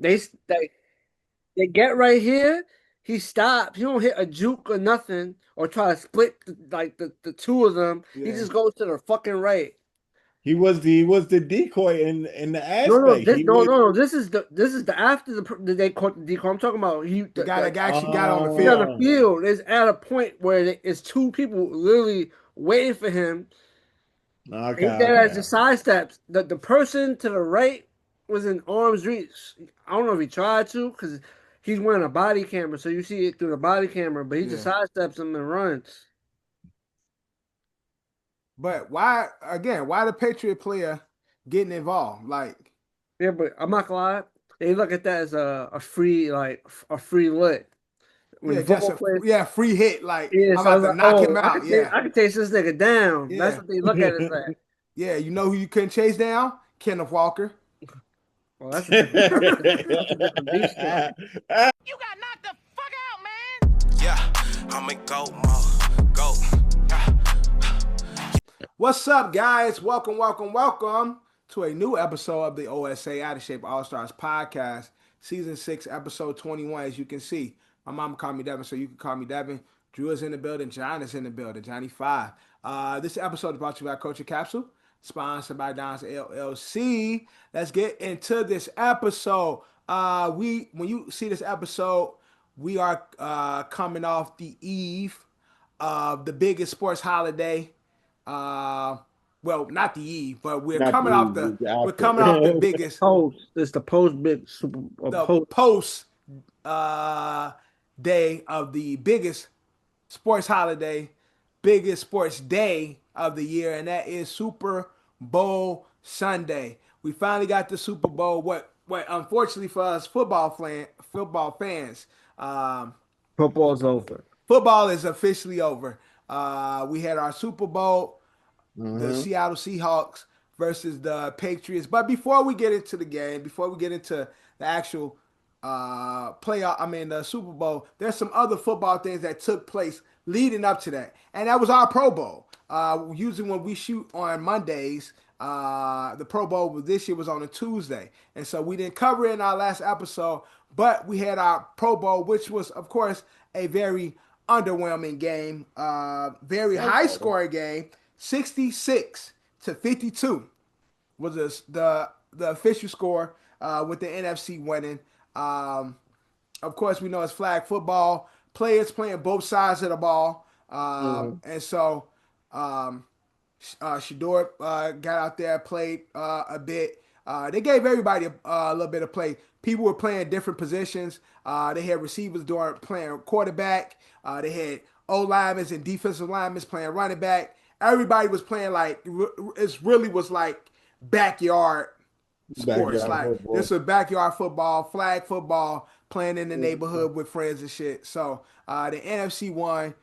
They they get right here. He stops. He don't hit a juke or nothing or try to split the two of them. He Yeah. just goes to the fucking right. He was the decoy in the No, no, aspect. this He no, would. no, no. This is the after they caught the decoy. I'm talking about The guy that actually got on the he on the field. Oh, field is at a point where it's two people literally waiting for him. Okay, He did as okay. the sidesteps. The person to the right was in arm's reach. I don't know if he tried to because he's wearing a body camera, so you see it through the body camera. But he just Yeah. sidesteps him and runs. But why again? Why the Patriot player getting involved? Like, Yeah, but I'm not gonna lie. They look at that as a free a free lick. When yeah, the just football a player, free hit. Like, yeah, I'm so I about was to like, knock him oh, out. Yeah, I can chase this nigga down. That's yeah, what they look at it as. yeah. You know who you couldn't chase down? Kenneth Walker. Well, that's a different. That's a different beast though. You got knocked the fuck out, man. Yeah, I'm in go mode. Go. What's up, guys? Welcome, welcome, welcome to a new episode of the OSA Out of Shape All Stars podcast, season 6, episode 21. As you can see, my mama called me Devin, so you can call me Devin. Drew is in the building. John is in the building. Johnny 5. This episode is brought to you by Coach Capsule, sponsored by Don's LLC. Let's get into this episode. When you see this episode, we are coming off the eve of the biggest sports holiday. Uh, well, not the eve, but not the we're coming off the biggest, Post. It's the post big super the post. post uh day of the biggest sports holiday, biggest sports day of the year, and that is Super Bowl Sunday. We finally got the Super Bowl. What unfortunately for us football fans, um, Football's over. football is officially over. We had our Super Bowl, the uh Seattle Seahawks versus the Patriots. But before we get into the game, before we get into the actual playoff, I mean the Super Bowl, there's some other football things that took place leading up to that, and that was our Pro Bowl. Usually when we shoot on Mondays, the Pro Bowl this year was on a Tuesday, and so we didn't cover it in our last episode. But we had our Pro Bowl, which was, of course, a very underwhelming game, very high scoring game, 66-52 was the official score with the NFC winning. Um, of course, we know it's flag football, players playing both sides of the ball, Mhm. and so um, Shador got out there, played a bit. They gave everybody a little bit of play. People were playing different positions. They had receivers doing playing quarterback. They had O linemen and defensive linemen playing running back. Everybody was playing like it really was like backyard sports. backyard Like this football. was backyard football, flag football, playing in the neighborhood with friends and shit. So the NFC won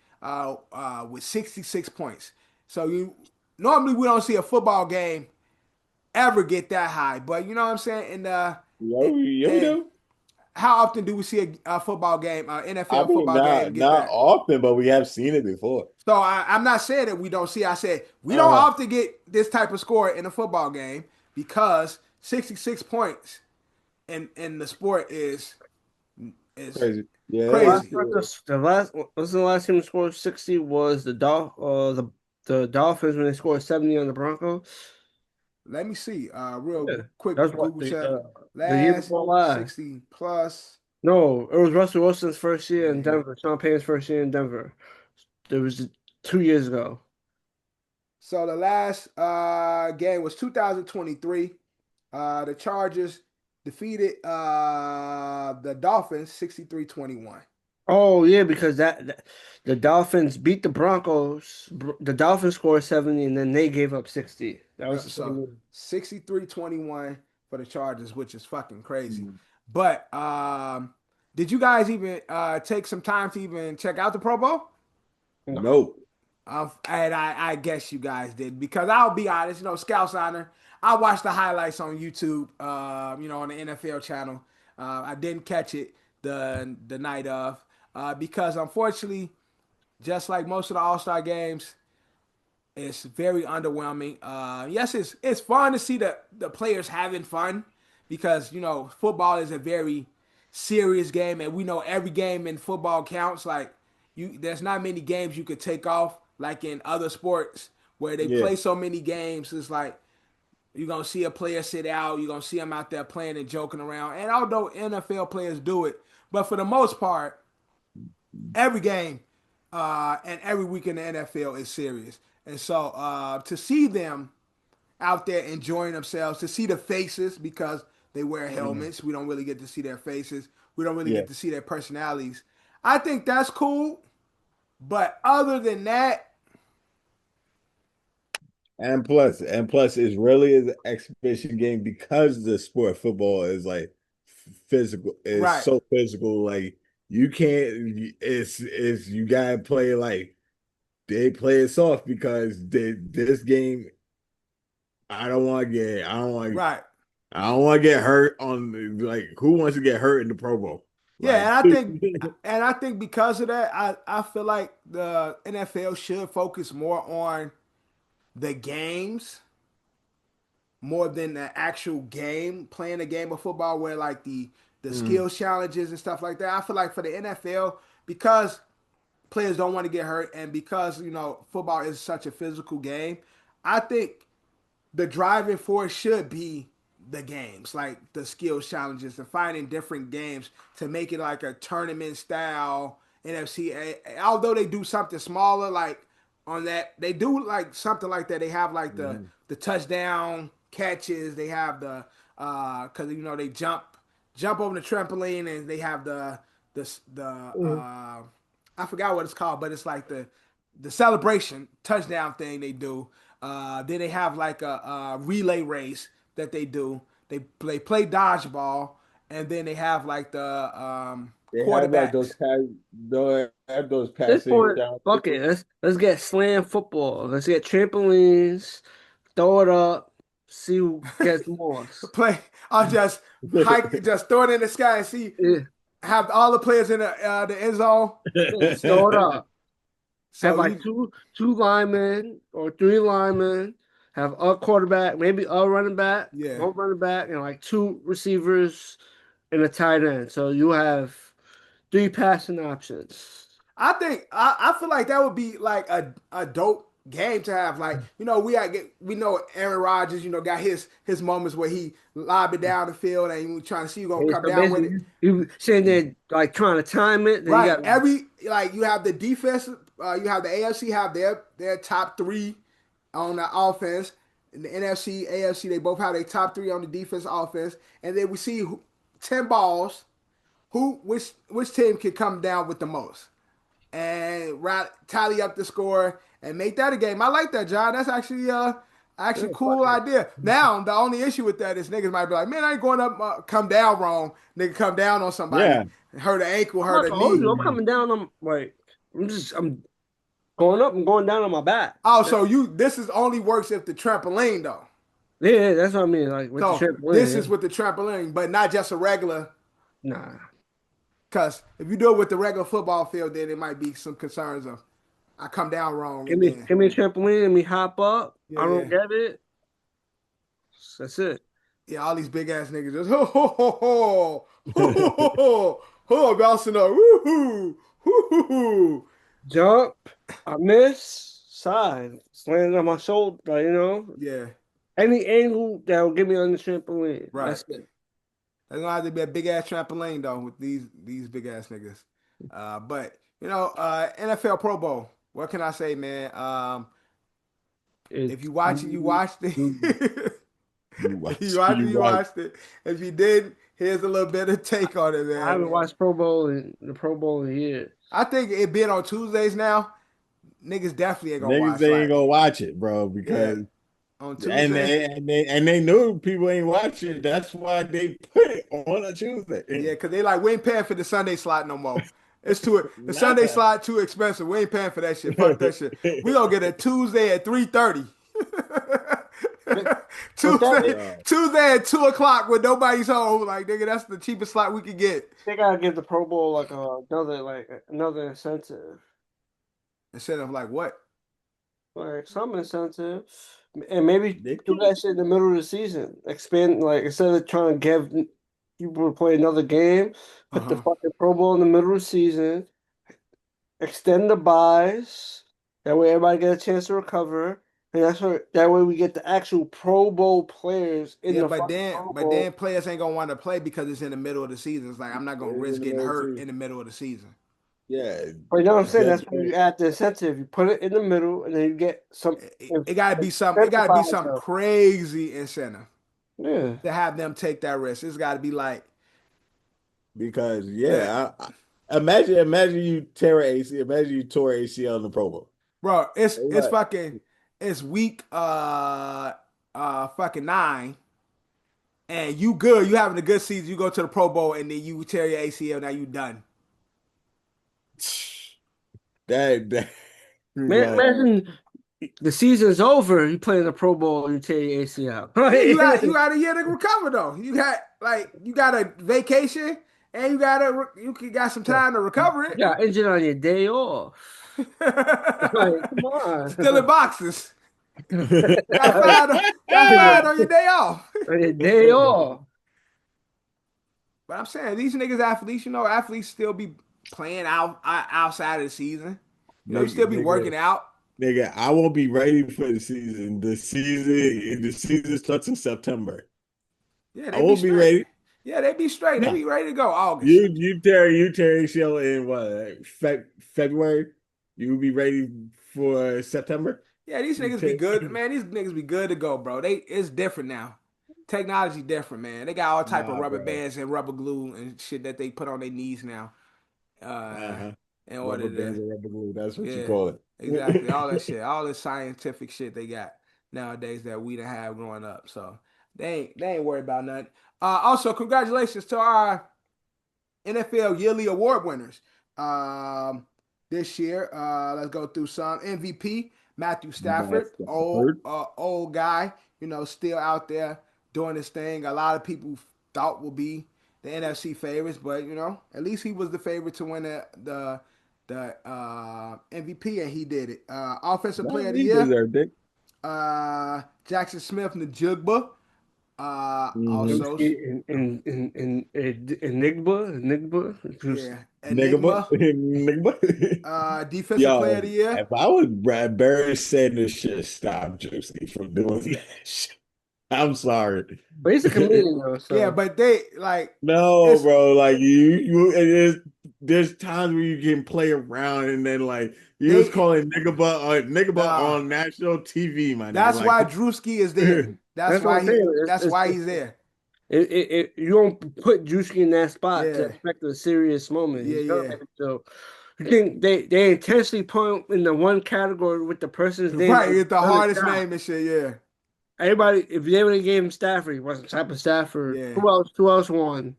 with 66 points. So you normally we don't see a football game ever get that high, but you know what I'm saying. Yeah, we And do. how often do we see a football game, I NFL mean, football game not get not that? often, but we have seen it before. So I'm not saying that we don't see. I said we don't Uh, often get this type of score in a football game because 66 points in the sport is Crazy. Yeah, it's crazy. The last was the last team to score 60 was the Dolphins when they scored 70 on the Broncos. Let me see. Real Yeah, quick that's what Google check. the year Last before last. 60 plus. No, it was Russell Wilson's first year in Man. Denver. Sean Payton's first year in Denver. It was 2 years ago. So the last game was 2023. The Chargers defeated the Dolphins 63-21. Oh yeah, because the Dolphins beat the Broncos. The Dolphins scored 70 and then they gave up 60. That was Yep. the So same. 63-21 for the Chargers, which is fucking crazy. mm, But did you guys even take some time to even check out the Pro Bowl? No. nope. And I guess you guys did because I'll be honest, Scouts Honor. I watched the highlights on YouTube, on the NFL channel. I didn't catch it the night of because unfortunately, just like most of the All Star games, it's very underwhelming. Yes, it's fun to see the players having fun because football is a very serious game, and we know every game in football counts. Like there's not many games you could take off like in other sports where they Yeah. play so many games. It's like you're gonna see a player sit out, you're gonna see them out there playing and joking around. And although NFL players do it, but for the most part, every game and every week in the NFL is serious. And so to see them out there enjoying themselves, to see the faces because they wear helmets, we don't really get to see their faces. We don't really Yeah. get to see their personalities. I think that's cool. But other than that, And plus, it's really an exhibition game because the sport of football is like physical. It's right, so physical. Like you can't. It's you gotta play like they play it soft because this game. I don't want to get. I don't want. right. I don't want to get hurt on like who wants to get hurt in the Pro Bowl? Yeah, Like and I think because of that, I feel like the NFL should focus more on the games more than the actual game, playing a game of football where like the skills challenges and stuff like that. I feel like for the NFL, because players don't want to get hurt and because football is such a physical game, I think the driving force should be the games, like the skills challenges and finding different games to make it like a tournament style NFC. Although they do something smaller, like on that, they do like something like that. They have like the touchdown catches. They have the because they jump over the trampoline and they have the I forgot what it's called, but it's like the celebration touchdown thing they do. Then they have like a relay race that they do. They play dodgeball, and then they have like the they have like quarterbacks. those have those At this passing point, down. fuck it. Let's get slam football. Let's get trampolines. Throw it up. See who gets more. Play. I'll just just throw it in the sky and see. Yeah, Have all the players in the end zone. let's throw it up. So Have like two linemen or three linemen. Have a quarterback, maybe a running back, Yeah. one running back, and like two receivers and a tight end. So you have three passing options. I think I feel like that would be like a dope game to have. Like we know Aaron Rodgers got his moments where he lob it down the field and you trying to see who gonna come So down with it. basically, you sitting there like trying to time it. Then Right. you got You have the defense. You have the AFC have their top three on the offense. And the NFC, AFC, they both have their top three on the defense offense. And then we see 10 balls. Which team can come down with the most? And tally up the score and make that a game. I like that, John. That's actually cool idea. Now the only issue with that is niggas might be like, man, I ain't going up, come down wrong. Nigga come down on somebody, hurt an ankle, hurt a knee. I'm coming down on like I'm going up and going down on my back. Oh, so this is only works if the trampoline though. Yeah, that's what I mean. Like with So the trampoline. this is with the trampoline, but not just a regular. Nah. Because if you do it with the regular football field, then it might be some concerns of I come down wrong. Give me a trampoline and me hop up. Yeah, I don't get it. That's it. Yeah, all these big ass niggas just ho ho ho ho ho ho ho ho bouncing up. Woohoo! Woohoo! Jump, I miss, side, landing on my shoulder, Yeah, any angle that will get me on the trampoline. right. That's it. There's gonna have to be a big ass trampoline though with these big ass niggas. But NFL Pro Bowl. What can I say, man? If you watch it, you watched it. You watched it. If you didn't, here's a little bit of take on it, man. I haven't watched Pro Bowl in years. I think it being on Tuesdays now, niggas definitely ain't gonna watch. Niggas ain't gonna watch it, bro, because on Tuesday. And they knew people ain't watching. That's why they put it on a Tuesday. Yeah, because they like, we ain't paying for the Sunday slot no more. It's the Sunday slot too expensive. We ain't paying for that shit. Fuck that shit. We gonna get a Tuesday at 3:30. Tuesday at 2:00 when nobody's home. Like, nigga, that's the cheapest slot we could get. They gotta give the Pro Bowl like another incentive. Instead of like what? Like some incentive. And maybe They do can that shit in the middle of the season. Expand, like, instead of trying to give people to play another game, put the Uh-huh. fucking Pro Bowl in the middle of the season, extend the buys. That way everybody get a chance to recover. And that way we get the actual Pro Bowl players in Yeah, the but fucking then Pro but then Bowl. players ain't gonna want to play because it's in the middle of the season. It's like I'm not gonna in risk the getting middle hurt too. in the middle of the season. Yeah, But you know what I'm saying? just That's when you add the incentive. You put it in the middle and then you get some It gotta be some. It gotta be incentivize some them. crazy incentive Yeah. to have them take that risk. It's gotta be like because that, imagine you tear a AC, imagine you tore ACL in the Pro Bowl. bro. It's What? fucking. It's week fucking 9, and you good. You having a good season. You go to the Pro Bowl and then you tear your ACL. Now you done. That Man, like imagine the season's over, you play in the Pro Bowl and you tear your ACL. Yeah, you got Right? you got a year to recover though. You got a vacation and got some time to recover You it. got injured on your day off. Like, come Still in on. boxes. Got fired on your day off. On your day off. But I'm saying these niggas athletes, athletes still be playing outside of the season. Still be nigga, working out. nigga, I won't be ready for the season. The season starts in September. Yeah, I they be won't be straight. ready. Yeah, they be straight. They Nah. be ready to go August. You tear ACL in what, February? You will be ready for September? Yeah, these You niggas be tear- good, man. These niggas be good to go, bro. It's different now. Technology different, man. They got all type of Nah, rubber bro. bands and rubber glue and shit that they put on their knees now. Uh-huh. In Rubber order bands to, and rubber glue. That's what you yeah, call exactly. All that it. shit, all this scientific shit they got nowadays that we didn't have growing up. So they ain't worried about nothing. Also, congratulations to our NFL yearly award winners this year. Let's go through some. MVP Matthew Stafford, Matt Stafford. old guy, still out there doing his thing. A lot of people thought will be the NFC favorites, but at least he was the favorite to win the MVP, and he did it. Offensive Nah, Player of the he Year, deserved it. Jackson Smith, Njigba. Mm-hmm. Also, Enigma. yeah, Nigga, but Enigma. nigga, Defensive Player of yo, the Year. if I was Brad Barry Sanders should stop Juicy from doing that shit. I'm sorry. But he's a comedian though, Yeah, so but they like No, it's bro. Like there's times where you can play around and then like you was they calling nigga nah. on national TV, my nigga. That's Like why Drewski is there. That's that's what why I'm saying. that's why he's there. You don't put Juicy in that spot to Yeah, expect a serious moment. yeah, He's gonna yeah. make it so. You think they intentionally put him in the one category with the person's name Right, that's it's the done a hardest job. name and shit. Yeah, Everybody, if they would have gave him Stafford, he wasn't type of Stafford. yeah. Who else won?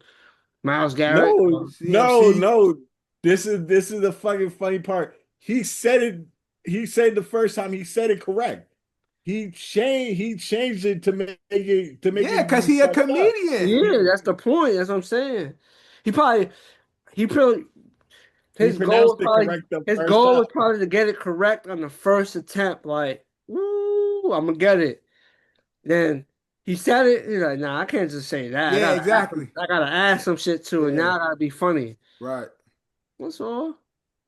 Miles Garrett. no, no, CMC. no. This is the fucking funny part. He said it. He said the first time he said it correct. He changed it to make Yeah, it cause be he a fucked up. comedian. Yeah, that's the point. That's what I'm saying. He probably he probably He his goal was pronounced it probably correct the his first goal time. was probably to get it correct on the first attempt. Like, woo, I'm gonna get it. Then he said it. He's like, nah, I can't just say that. Yeah, exactly. I gotta add some shit to it. Yeah, Now I gotta be funny. right. That's all.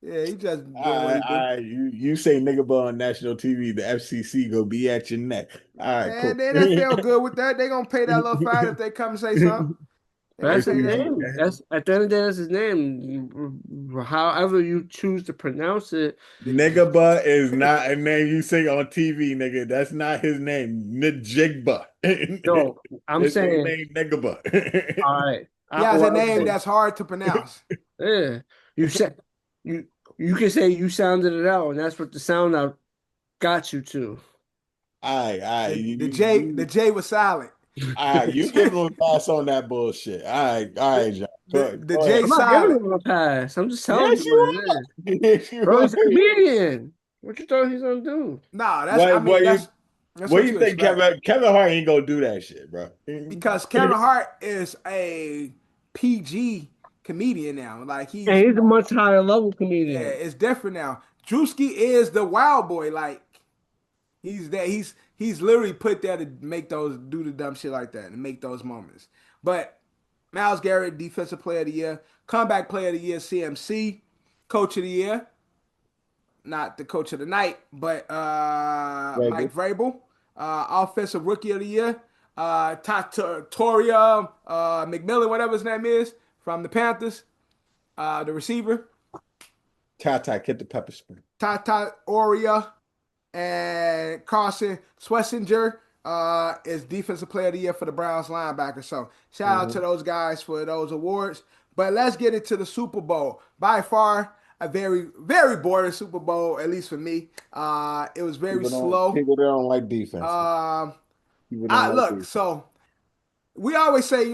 Yeah, he just doing what he do. You say nigga ball on national TV, the FCC go be at your neck. All right, And cool. the NFL good with that. They gonna pay that little fine if they come and say something. They gonna That's his pay that. FCC. name. That's at the end of the day, that's his name. However you choose to pronounce it. Nigga butt is not a name you say on TV, nigga. That's not his name. Njigba. No, I'm His full saying, name nigga butt. all right. He has a What I'm name saying, that's hard to pronounce. yeah. You said you you can say you sounded it out, and that's what the sound out got you to. All right. The J was silent. You give him a pass on that bullshit. All right, John. The Go J ahead. I'm not giving silent. him a pass. I'm just telling Yes, you what you it is. are. Yes, you Bro, are. he's a comedian. What you thought he's gonna do? Nah, What, what you that's what what you you think expect. Kevin Hart ain't gonna do that shit, bro? Because Kevin Hart is a PG comedian now. Like And he's a much higher level comedian. it's different now. Drewski is the wild boy. Like he's there. he's literally put there to do the dumb shit like that and make those moments. But Myles Garrett, Defensive Player of the Year, Comeback Player of the Year, CMC, Coach of the Year, not the Coach of the Night, but Mike Vrabel, Offensive Rookie of the Year, Toria McMillan, whatever his name is, from the Panthers, the receiver. Tata, get the pepper spray. Tata Oria and Carson Schlesinger is Defensive Player of the Year for the Browns linebacker. So shout out to those guys for those awards. But let's get into the Super Bowl. By far, a very, very boring Super Bowl, at least for me. It was very slow. People don't like defense. So we always say,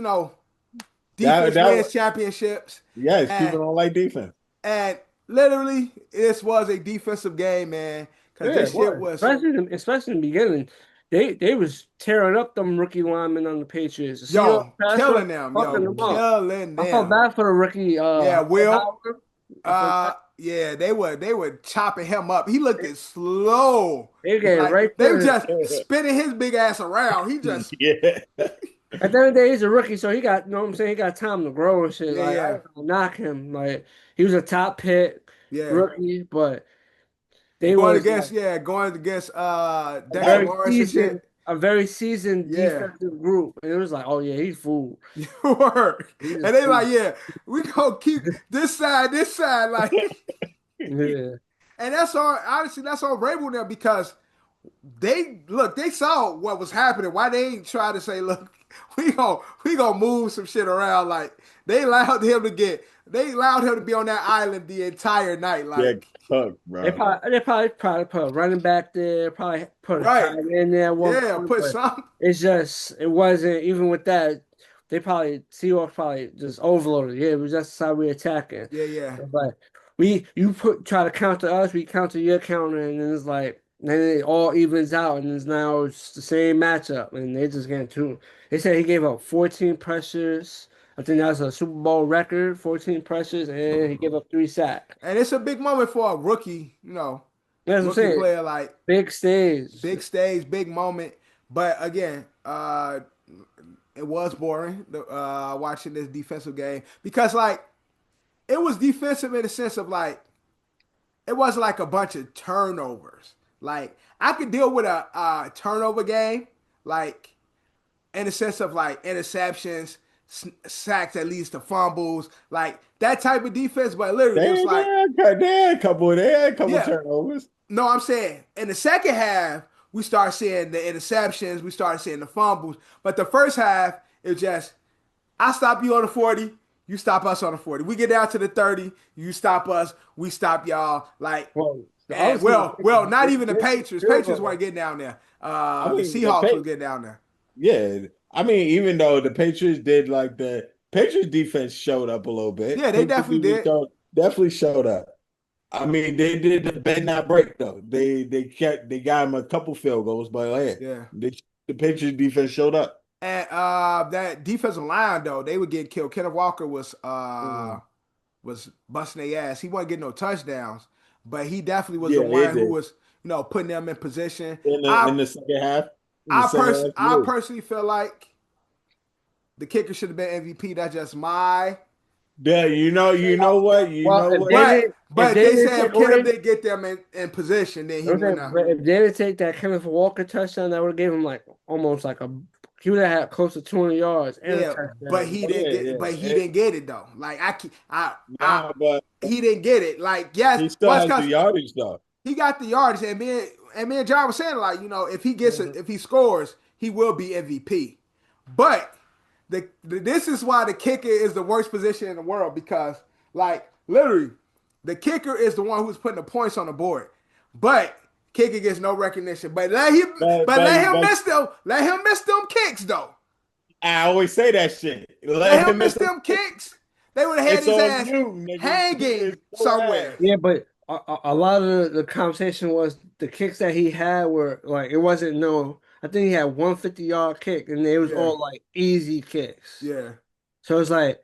defense wins championships. Yes, people don't like defense. And literally, this was a defensive game, man. Because this shit was especially in the beginning. They was tearing up them rookie linemen on the Patriots. Killing them. I felt bad for the rookie. Will. They were chopping him up. He looked slow. They were just spinning his big ass around. He just At the end of the day, he's a rookie, so he got, he got time to grow and shit. I don't knock him. Like, he was a top pick rookie, but going against Dexter Lawrence and shit. A very seasoned defensive group. And it was like, oh yeah, he's fooled. And they like, we gonna keep this side, like And that's all honestly, that's all Vrabel there because they saw what was happening. Why they ain't try to say, look, we gonna move some shit around. Like they allowed him to be on that island the entire night. Like bro. They probably put a running back there, probably put a tight end there. Put something. It's just it wasn't even with that. Seahawks probably just overloaded. Yeah, it was just how we attacking. Yeah. But try to counter us, we counter your counter, and then it's like then it all evens out, and now it's the same matchup, and they just getting two. They said he gave up 14 pressures. I think that's a Super Bowl record, 14 pressures, and he gave up 3 sacks. And it's a big moment for a rookie, That's what I'm rookie saying. player, like big stage, big moment. But again, it was boring watching this defensive game because like it was defensive in the sense of like it wasn't like a bunch of turnovers. Like I could deal with a turnover game, like in the sense of like interceptions, sacks that leads to fumbles, like that type of defense. But literally, it was like they had a couple turnovers. No, I'm saying in the second half we start seeing the interceptions, we started seeing the fumbles. But the first half, it was just I stop you on the 40, you stop us on the 40. We get down to the 30, you stop us, we stop y'all. Like, not even the Patriots. Patriots weren't getting down there. The Seahawks was getting down there. Yeah. I mean, even though the Patriots did like the Patriots defense showed up a little bit. Yeah, they definitely did. Definitely showed up. I mean, they did the bend not break though. They got him a couple field goals, but the Patriots defense showed up. And that defensive line though, they would get killed. Kenneth Walker was busting their ass. He wasn't getting no touchdowns, but he definitely was the one who was putting them in position in the second half. I personally feel like the kicker should have been MVP. That's just my. Yeah, you know what? But they said if Kenneth didn't get them in position, then he would not. If they didn't take that Kenneth Walker touchdown, that would have gave him like almost like he would have had close to 200 yards. But he didn't get it though. Like he didn't get it. Like yes, he still has the yardage though. He got the yardage, and me and John was saying like if he gets if he scores, he will be MVP. But this is why the kicker is the worst position in the world because like literally the kicker is the one who's putting the points on the board, but kicker gets no recognition. But let him miss them kicks though. I always say that shit. Let him miss them kicks. They would have had his ass hanging somewhere. Yeah, but a lot of the conversation was the kicks that he had were like it wasn't I think he had 150-yard kick, and they was all like easy kicks. Yeah. So it's like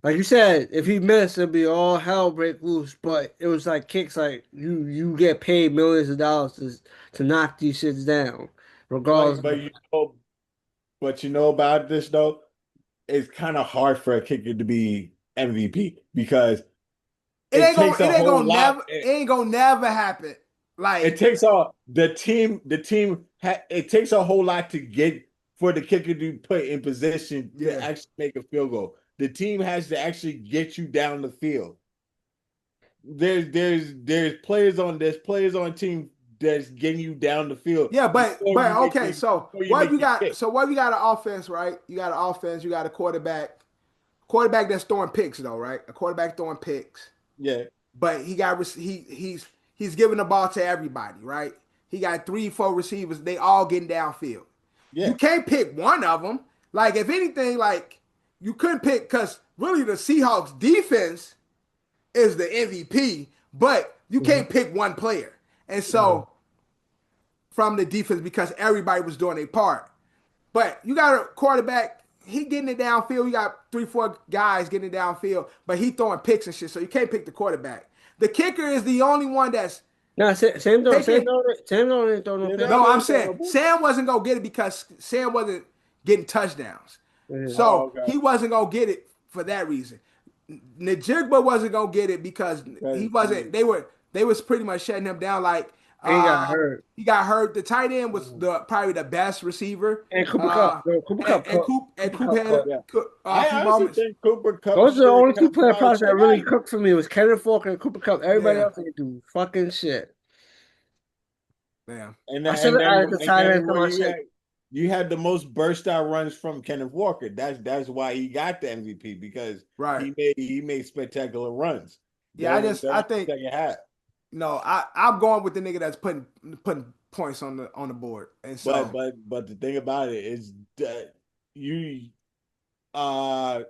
you said, if he missed, it'd be all hell break loose. But it was like kicks, like you get paid millions of dollars to knock these shits down. regardless. But you know about this though, it's kind of hard for a kicker to be MVP because it takes a whole lot. It ain't gonna never happen. Like It takes all it takes a whole lot to get for the kicker to put in position to actually make a field goal. The team has to actually get you down the field. There's players on team that's getting you down the field. Yeah, but okay, so what you got? So what we got an offense, right? You got an offense, you got a quarterback that's throwing picks though, right? A quarterback throwing picks. Yeah. But he's giving the ball to everybody, right? He got 3-4 receivers, they all getting downfield. Yeah. You can't pick one of them. Like if anything, like you couldn't pick because really the Seahawks defense is the MVP, but you can't pick one player. And so from the defense because everybody was doing their part. But you got a quarterback, he getting it downfield. You got 3-4 guys getting it downfield, but he throwing picks and shit, so you can't pick the quarterback. The kicker is the only one that's Sam don't throw no pick. No, I'm saying Sam wasn't gonna get it because Sam wasn't getting touchdowns. So he wasn't gonna get it for that reason. Najigba wasn't gonna get it because he wasn't. They was pretty much shutting him down. Like he got hurt. He got hurt. The tight end was probably the best receiver. And Cooper Kupp. Cooper had I honestly think Cooper Kupp. Those are the only two player props that really cooked for me was Kenneth Walker and Cooper Kupp. Everybody else didn't do fucking shit. Damn. I should have added the tight end to my shit. You had the most burst out runs from Kenneth Walker. That's why he got the MVP because he made spectacular runs. Yeah, I think second half. No, I'm going with the nigga that's putting points on the board. And so but the thing about it is that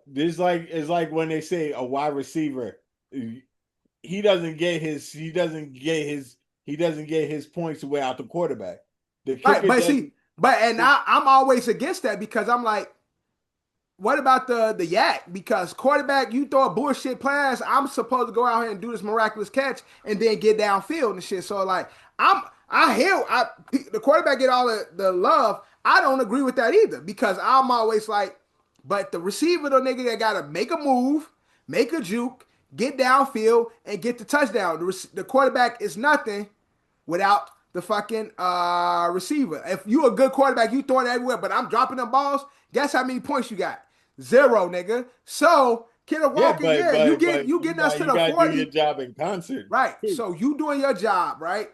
this it's like when they say a wide receiver, he doesn't get his points without the quarterback. I'm always against that because I'm like, what about the yak? Because quarterback, you throw a bullshit pass, I'm supposed to go out here and do this miraculous catch and then get downfield and shit. So like, the quarterback get all the love. I don't agree with that either because I'm always like, but the receiver, the nigga that gotta make a move, make a juke, get downfield, and get the touchdown. The quarterback is nothing without the fucking receiver. If you a good quarterback, you throwing it everywhere, but I'm dropping them balls. Guess how many points you got? 0, nigga. So Kenneth Walker, you getting us to the 40. You gotta do your job in concert, right? So you doing your job, right?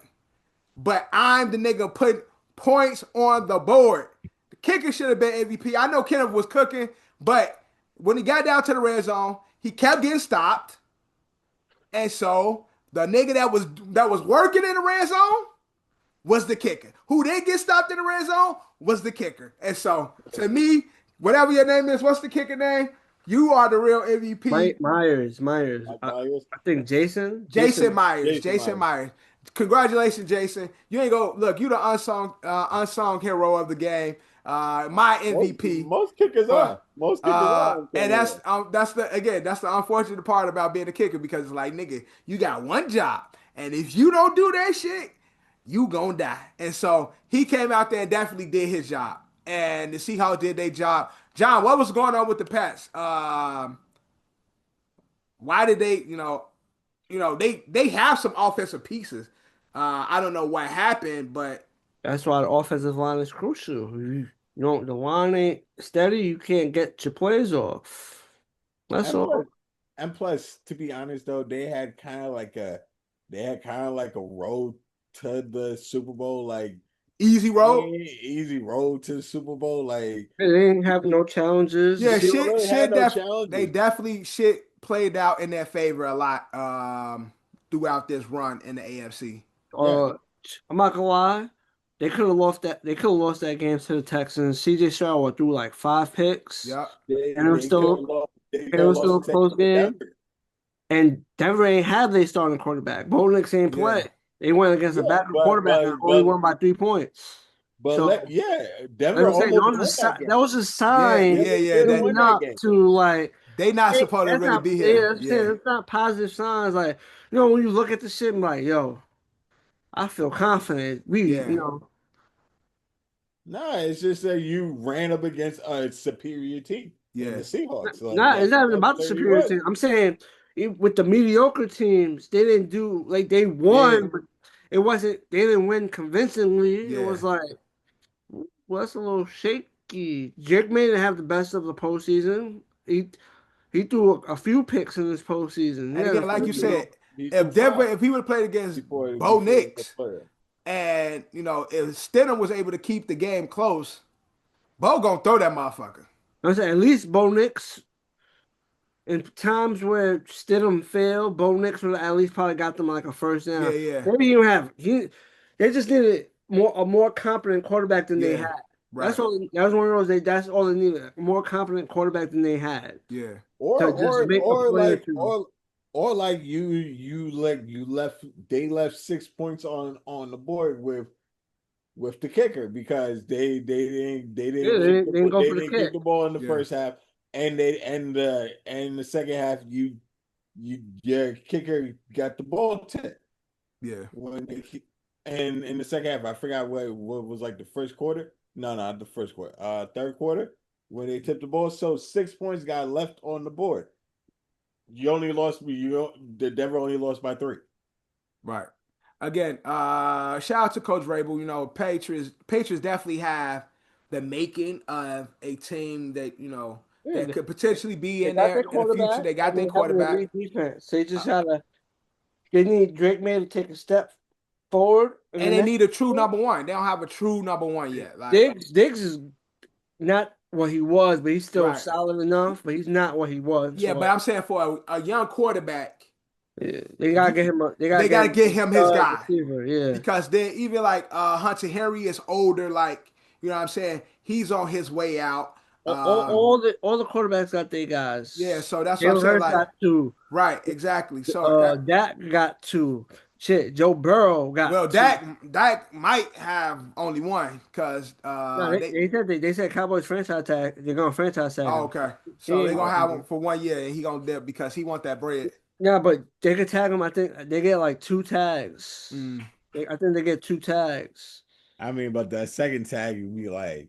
But I'm the nigga putting points on the board. The kicker should have been MVP. I know Kenneth was cooking, but when he got down to the red zone, he kept getting stopped, and so the nigga that was working in the red zone was the kicker. Who didn't get stopped in the red zone was the kicker. And so, to me, whatever your name is, what's the kicker name? You are the real MVP. Myers. I think Jason Myers. Congratulations, Jason. You ain't go look. You the unsung hero of the game. My MVP. Most kickers are. And that's the unfortunate part about being a kicker because it's like, nigga, you got one job, and if you don't do that shit, you gonna die. And so he came out there and definitely did his job. And the Seahawks did their job. John, what was going on with the Pats? Why did they, they have some offensive pieces. I don't know what happened, but that's why the offensive line is crucial. The line ain't steady, you can't get your plays off. That's all. And plus, to be honest though, they had kind of like a road to the Super Bowl, like easy road to the Super Bowl. Like they didn't have no challenges. Yeah, they definitely played out in their favor a lot throughout this run in the AFC. I'm not gonna lie, they could have lost that. They could have lost that game to the Texans. CJ Stroud threw like 5 picks. Yeah, and it was still a close game. And Denver ain't have their starting quarterback. Bo Nix ain't play. They went against a backup quarterback and only won by 3 points. But Denver that was a sign. They not supposed to really be here. It's not positive signs. Like, when you look at the shit, I'm like, yo, I feel confident. Nah, it's just that you ran up against a superior team in the Yeah. Seahawks. Like Not it's not even that's about the literally superior what. team. I'm saying with the mediocre teams, they didn't do like they Yeah, won, but it wasn't. They didn't win convincingly. It Yeah. was like, well, that's a little shaky. Jake may didn't have the best of the postseason. He threw a few picks in this postseason. He And had a again, like you few. said, he threw if Denver, five if he would have played against Bo before he was a Nix, player. and if Stidham was able to keep the game close, Bo gonna throw that motherfucker. I'm saying at least Bo Nix in times where Stidham failed, Bo Nix would have at least probably got them like a first Yeah, down. yeah, Maybe you have they just needed a more competent quarterback than they yeah. had. That's Right. all. That was one of those. That's all they needed. A more competent quarterback than they had Yeah. Or to just or make a or play or like two. or like you left they left 6 points on the board with the kicker because Yeah, they didn't go they for the didn't kick kick. the ball in the Yeah. first half and and the second half your kicker got the ball tip Yeah. when and in the second half I forgot what was like the first quarter. No, not the first quarter. Third quarter when they tipped the ball. So 6 points got left on the board. You only lost. The Denver only lost by 3. Right. Again, shout out to Coach Rabel. Patriots definitely have the making of a team that Yeah, that could potentially be they in got there their in the future. quarterback. They I got their mean, having an quarterback, elite defense. They uh, just gotta. They need Drake May to take a step forward in the and they next need a true year. number one. They don't have a true number one yet. Like, Diggs is not what he was, but he's still right. solid enough. But he's not what he was. Yeah, So but like, I'm saying for a young quarterback, yeah, they gotta get him. They gotta they get got to him get a him his stud guy receiver. Yeah. because then even like Hunter Henry is older. Like, what I'm saying, he's on his way out. All the quarterbacks got their Yeah, guys. so that's what I'm Jalen saying. Hurts Like, got two. right, exactly. So that, Dak got two. Shit, Joe Burrow well, got two. Dak might have only one because No, they said Cowboys franchise tag. They're gonna franchise tag oh, him. okay. He So they're ain't gonna have him going. for 1 year and he gonna dip because he want that bread. Yeah, but they could tag him. I think they get like two tags. Mm. I think they get two tags. I mean, but that second tag would be like,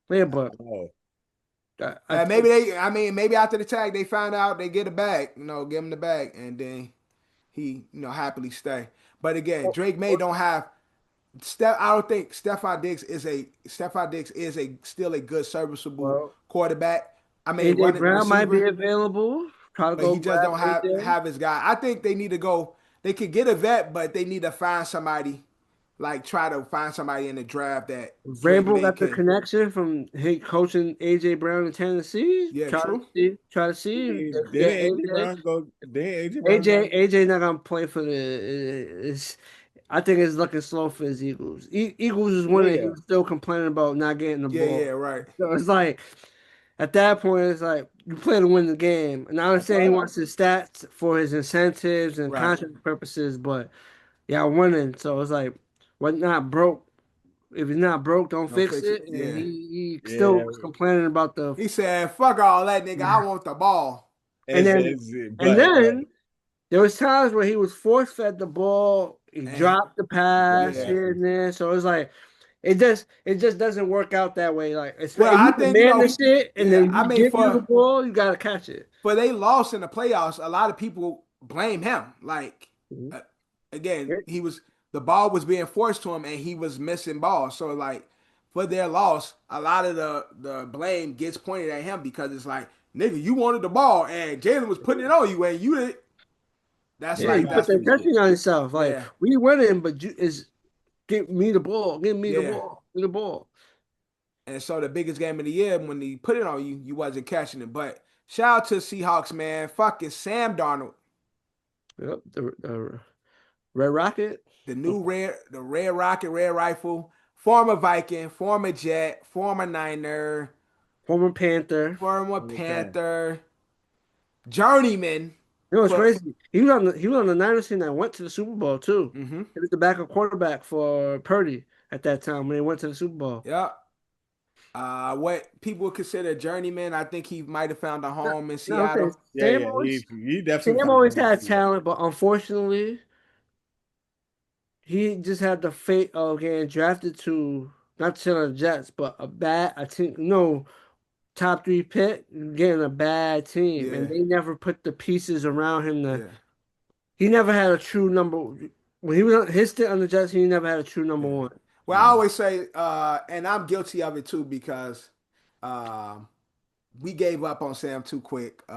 Yeah, I but don't know. I Maybe think maybe after the tag they found out they get a bag, give him the bag, and then he, happily stay. But again, Drake May don't have Steph. I don't think Stephon Diggs is a still a good serviceable well, quarterback. I mean, AJ running Brown might be receiver, available. Try to but go he just grab don't AJ. have his guy. I think they need to go. They could get a vet, but they need to find somebody, like try to find somebody in the draft that Drake Vrabel May got the can. connection from he coaching AJ Brown in Tennessee. Yeah, true. Try to I see if they mean, can get AJ. didn't AJ Brown go? AJ not gonna play for the. I think it's looking slow for his Eagles. Eagles is Yeah, winning. He yeah. was still complaining about not getting the Yeah, yeah, ball. right. So it's like at that point, it's like you play to win the game. And I That's understand he right. wants his stats for his incentives and Right. contract purposes, but y'all winning. So it's like, what not broke? If it's not broke, don't Don't fix fix it. it. And Yeah. he still Yeah, was complaining about the He said, "Fuck all that, nigga. I want the ball." and then it's and but then there was times where he was force fed the ball. He And dropped the pass yeah. here and there. So it's like it just doesn't work out that way. Like if Well, I you think demand the shit and yeah. then I we mean, give you the ball, you gotta catch it. for they lost in the playoffs, a lot of people blame him. Like, Mhm. uh, again, the ball was being forced to him, and he was missing balls. So like, for their loss, a lot of the blame gets pointed at him because it's like, nigga, you wanted the ball, and Jalen was putting it on you, and you did. That's Yeah, yeah, you like put that's that exactly. pressure on yourself. Like yeah, we winning, but you is give me the ball, give me the yeah. ball, give me the ball. And so the biggest game of the year, when he put it on you, you wasn't catching it. But shout out to Seahawks, man. Fucking Sam Darnold, Yep, the Red Rocket, the red rocket, red rifle, former Viking, former Jet, former Niner, former Panther. former I'm just saying. Panther, journeyman You know, it's for crazy. He was on the Niners team that went to the Super Bowl too. mm-hmm. He was the backup quarterback for Purdy at that time when they went to the Super Bowl. Yeah. What people would consider journeyman, I think he might have found a No, home in no, I'm saying Seattle. Yeah, yeah. He definitely Sam found always home. had talent, but unfortunately, he just had the fate of getting drafted to not to the Jets, but a team, no top three pick, getting a bad team, and Yeah, they never put the pieces around him to. yeah, He never had a true number. When he was on his stint on the Jets, he never had a true number yeah. one. Well, I always say, and I'm guilty of it too because um, we gave up on Sam too quick in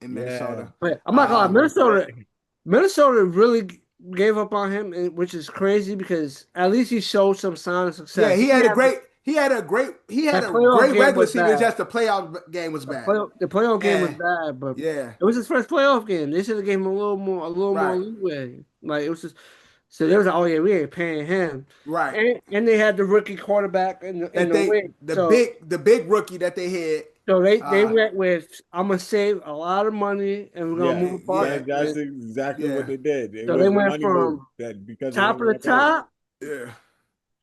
Yeah. Minnesota. But I'm not gonna lie, Um, Minnesota really gave up on him, which is crazy because at least he showed some sign of yeah, success. he had That a playoff great game regular was season. It's bad. just the playoff game was bad. The playoff game was And bad, but yeah, it was his first playoff game. They should have gave him a little more right, leeway. Like it was just so they was like, oh yeah, we ain't paying him, right. and they had the rookie quarterback in And the they wing. So the big rookie that they had, they uh, went with I'm gonna save a lot of money and we're gonna Yeah, move apart. that's exactly what yeah, they did. It So they was a went money move from that because it top didn't of the work out. top. yeah.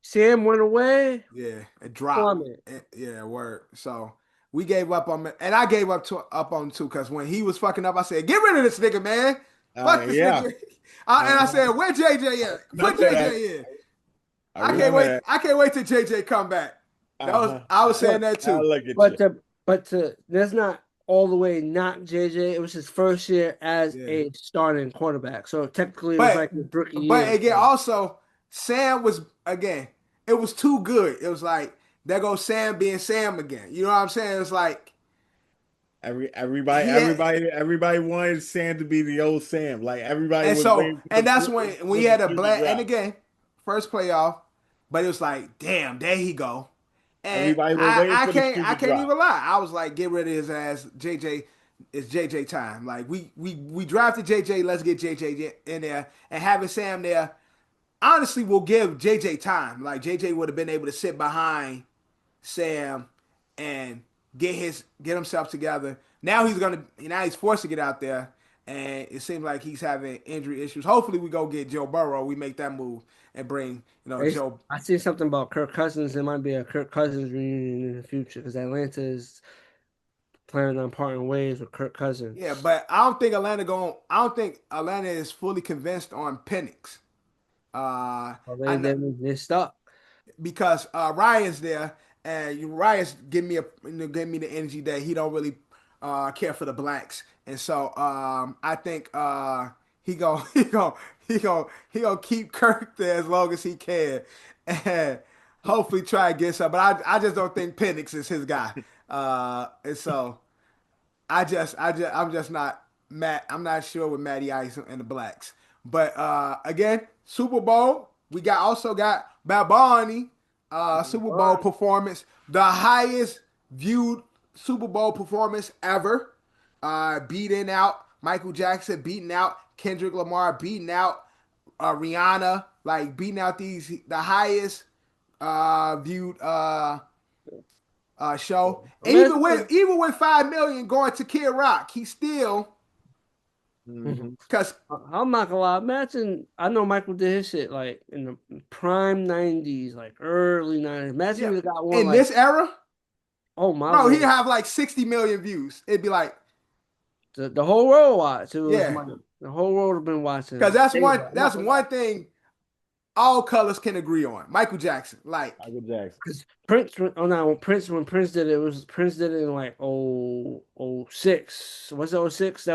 Sam went away. Yeah, it dropped. Plummet. Yeah, word. So we gave up on him, and I gave up on him too because when he was fucking up, I said, "Get rid of this nigga, man. Fuck this Yeah, nigga." And I said, "Where JJ at? Put not that. JJ in." I I can't remember wait. that. I can't wait till JJ come back. I was saying that I too. look at But you. that's not all the way not JJ. It was his first year as Yeah. a starting quarterback. So technically it was But like his rookie but year. again, also Sam was again. It was too good. It was like there goes Sam being Sam again. You know what I'm saying? It's like Everybody, he had, everybody wanted Sam to be the old Sam. Like everybody and was so, waiting and that's for when we had the a shoe to black, and drop. again, first playoff, but it was like, damn, there he go. And Everybody was waiting for the shoe I to can't drop. even lie. I was like, get rid of his ass. JJ, it's JJ time. Like we drafted JJ. Let's get JJ in there and having Sam there. Honestly, will give JJ time. Like JJ would have been able to sit behind Sam and get himself together. Now he's forced to get out there, and it seems like he's having injury issues. Hopefully, we go get Joe Burrow. We make that move and bring Joe. I see something about Kirk Cousins. There might be a Kirk Cousins reunion in the future because Atlanta is planning on parting ways with Kirk Yeah, Cousins. but I don't think Atlanta is fully convinced on Penix. So I know they're stuck. because Ryan's there, and Ryan's giving me the energy that he don't really care for the blacks, and so I think he go he go he go keep Kirk there as long as he can, and hopefully try and get some. But I just don't think Penix is his guy, and so. I'm just not Matt. I'm not sure with Matty Ice and the Blacks. But again, Super Bowl. We also got Bad Bunny, Super Bowl performance, the highest viewed Super Bowl performance ever. Beating out Michael Jackson, beating out Kendrick Lamar, beating out Rihanna, like beating out the highest viewed show. Even with 5 million going to Kid Rock, he still Mhm. because I'm not gonna lie. Imagine I know Michael did his shit like in the prime '90s, like early '90s. Imagine yeah, he got one in like, this era, oh my bro, he'd lord, have like 60 million views. It'd be like, the whole world watched. It was yeah, like the whole world have been watching. because I'm not that's gonna lie. one thing all colors can agree on. Michael Jackson, like, Michael Jackson. Because when Prince did it, Prince did it in like oh 06. Was it 06?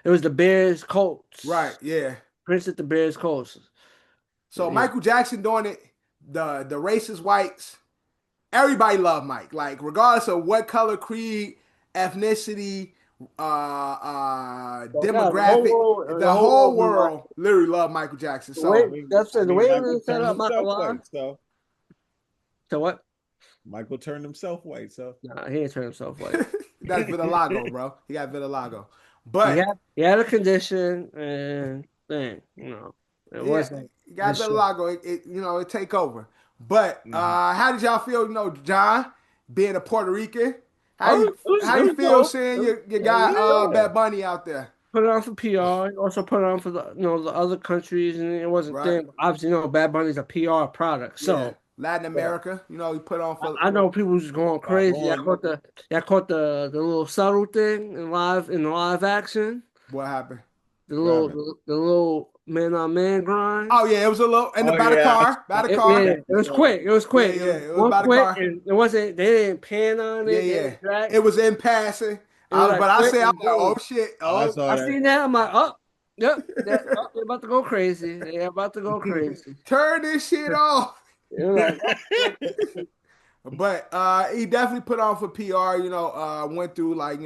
It was the Bears right, Colts. yeah. Prince did the Bears Colts. So Yeah. Michael Jackson doing it, the racist whites, everybody love Mike. Like regardless of what color, creed, ethnicity, So, yeah, the whole demographic, world, the whole world literally love Michael Jackson. the way So the way it Michael was set turned up, not gonna himself lie. white. So So what? Michael turned himself white. So Nah, he ain't turned himself white. that's vitiligo, bro. He got vitiligo. He But he had a condition and thing, it yeah, wasn't he got his shit. vitiligo. It take over. But mhm. how did y'all feel? John, being a Puerto Rican, Oh, how it you was feel dope. seeing your guy Yeah. Bad Bunny out there? Put it on for PR. Also put it on for the other countries, and it wasn't Right. thing. Obviously, Bad Bunny's a PR product, Yeah, so Latin So America. He put on I know people was going crazy. going. I caught the little subtle thing in live action. what happened. the little man on man grind. Oh yeah, it was a little and by the car, by the car. Yeah, it was quick. It was quick. Yeah, It it was was by the quick, car. and it wasn't. They didn't pan on Yeah, it. They yeah. didn't drag. It was in passing. It was like But I quick say I'm and like, oh boom. shit, I oh. saw I that. seen that. I'm like, oh, yep, they're about to go crazy. They're about to go crazy. Turn this shit off. They're like, But he definitely put on for PR, went through like,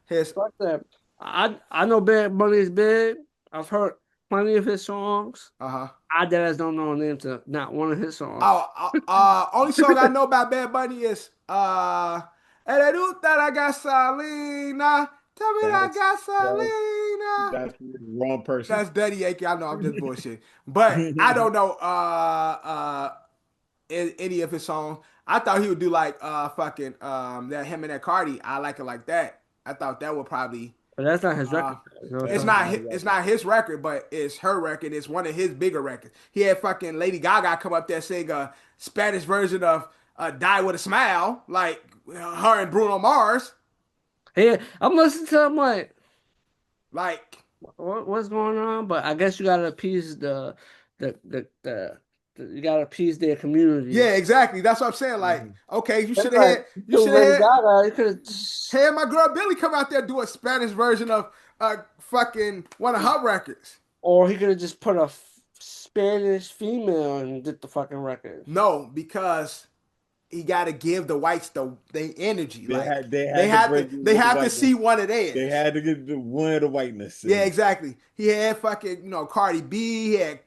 his fuck that. I know Bad Bunny is big. I've heard plenty of his songs. uh-huh. I just don't know the name to not one of his songs. Only song I know about Bad Bunny is Eruta la gasolina. Tell me that gasolina. That's the wrong person. That's Daddy Yankee. I know I'm just bullshit. But I don't know any of his songs. I thought he would do like fucking that him and that Cardi. I like it like that. I thought that would probably But that's not his record. it's not his record, but it's her record. It's one of his bigger records. He had fucking Lady Gaga come up there sing a Spanish version of "Die with a Smile," like her and Bruno Mars. Yeah, I'm listening to him Like, what's going on? But I guess you gotta appease the you gotta appease their community. yeah, exactly. That's what I'm saying. Like, okay, you should have Like, had you should have Gaga, you could had my girl Billy come out there do a Spanish version of fucking one of her records. or he could have just put a Spanish female and did the fucking record. No, because he got to give the whites the energy. They have to see one of theirs. They had to get one of the whiteness. Yeah, exactly. He had fucking Cardi B. He had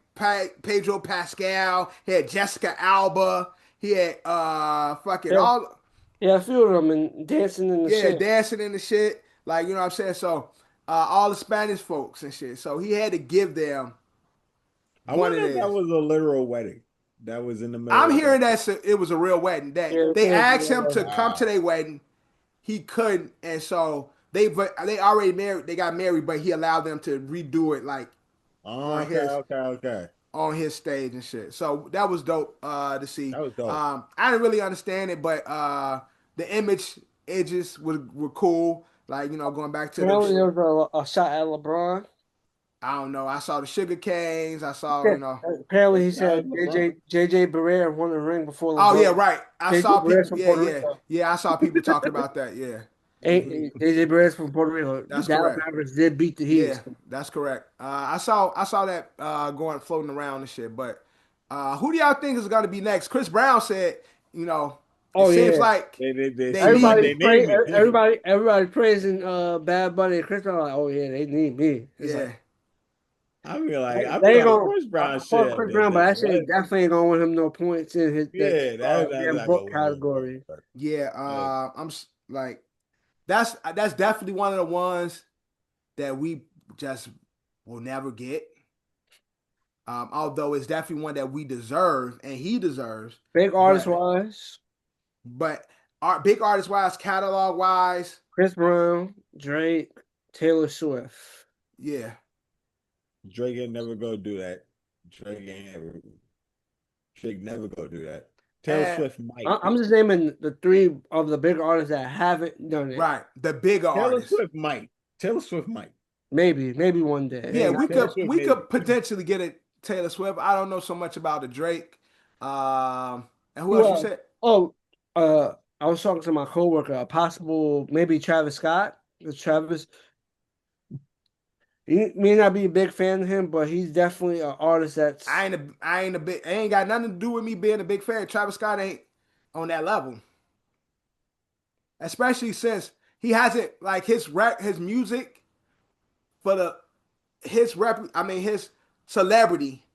Pedro Pascal. He had Jessica Alba. He had fucking all. Yeah, a few of them and dancing in the shit. Yeah, dancing in the shit. Like, you know what I'm saying? So all the Spanish folks and shit. So he had to give them. I wonder if that was a literal wedding. That was in the middle. I'm hearing that it was a real wedding. That they asked him to come to their wedding, he couldn't, and so they already married. They got married, but he allowed them to redo it like okay. on his stage and shit. So that was dope to see. That was dope. I didn't really understand it, but the edges were cool. Like, going back to there was a shot at LeBron. I don't know. I saw the sugar canes. I saw, Apparently, he said JJ Barea won the ring before LeBron. Oh yeah, right. I saw people. Rico. Yeah. I saw people talking about that. Yeah. JJ Barea's from Puerto Rico. That's Dallas correct. Mavericks did beat the Heat. Yeah, that's correct. I saw that floating around and shit. But who do y'all think is going to be next? Chris Brown said, seems like everybody praising Bad Bunny and Chris Brown. Like, oh yeah, they need me. It's yeah. Like, I mean, like, Chris Brown shit. Chris Brown, but that shit definitely ain't gonna win him no points in his book category. Yeah, I'm like, that's definitely one of the ones that we just will never get. Although it's definitely one that we deserve and he deserves. Big artist wise, but big artist wise, catalog wise, Chris Brown, Drake, Taylor Swift. Yeah. Drake ain't never go do that. Drake never go do that. Taylor Swift might. I'm just naming the three of the big artists that haven't done it. Right, the bigger artists. Taylor Swift might. Maybe one day. Yeah, we could potentially get it. Taylor Swift. I don't know so much about the Drake. And who else you said? Oh, I was talking to my coworker. A possible maybe Travis Scott. Travis. He may not be a big fan of him, but he's definitely an artist that's. I ain't got nothing to do with me being a big fan. Travis Scott ain't on that level, especially since he hasn't like his music his celebrity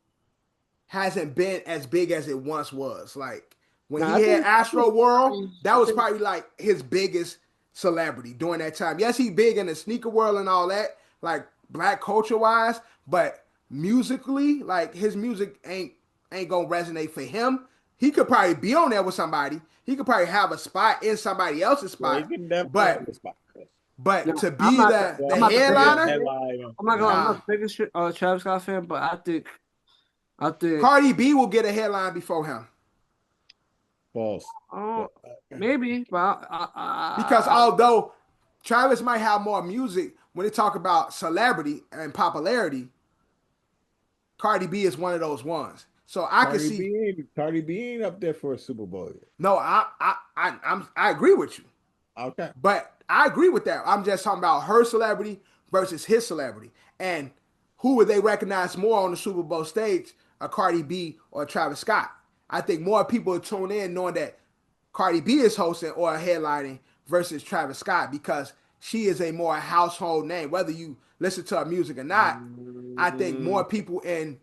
hasn't been as big as it once was. Like when he had Astro World, that was probably like his biggest celebrity during that time. Yes, he big in the sneaker world and all that, like black culture wise, but musically, like his music ain't gonna resonate for him. He could probably be on there with somebody. He could probably have a spot in somebody else's spot. But to be the headliner, I'm not the biggest Travis Scott fan, but I think Cardi B will get a headline before him. False. Maybe, but because although Travis might have more music, when they talk about celebrity and popularity, Cardi B is one of those ones. So I can see. Cardi B ain't up there for a Super Bowl yet. No, I agree with you. Okay. But I agree with that. I'm just talking about her celebrity versus his celebrity. And who would they recognize more on the Super Bowl stage, a Cardi B or Travis Scott? I think more people tune in knowing that Cardi B is hosting or headlining versus Travis Scott because she is a more household name. Whether you listen to her music or not, I think more people in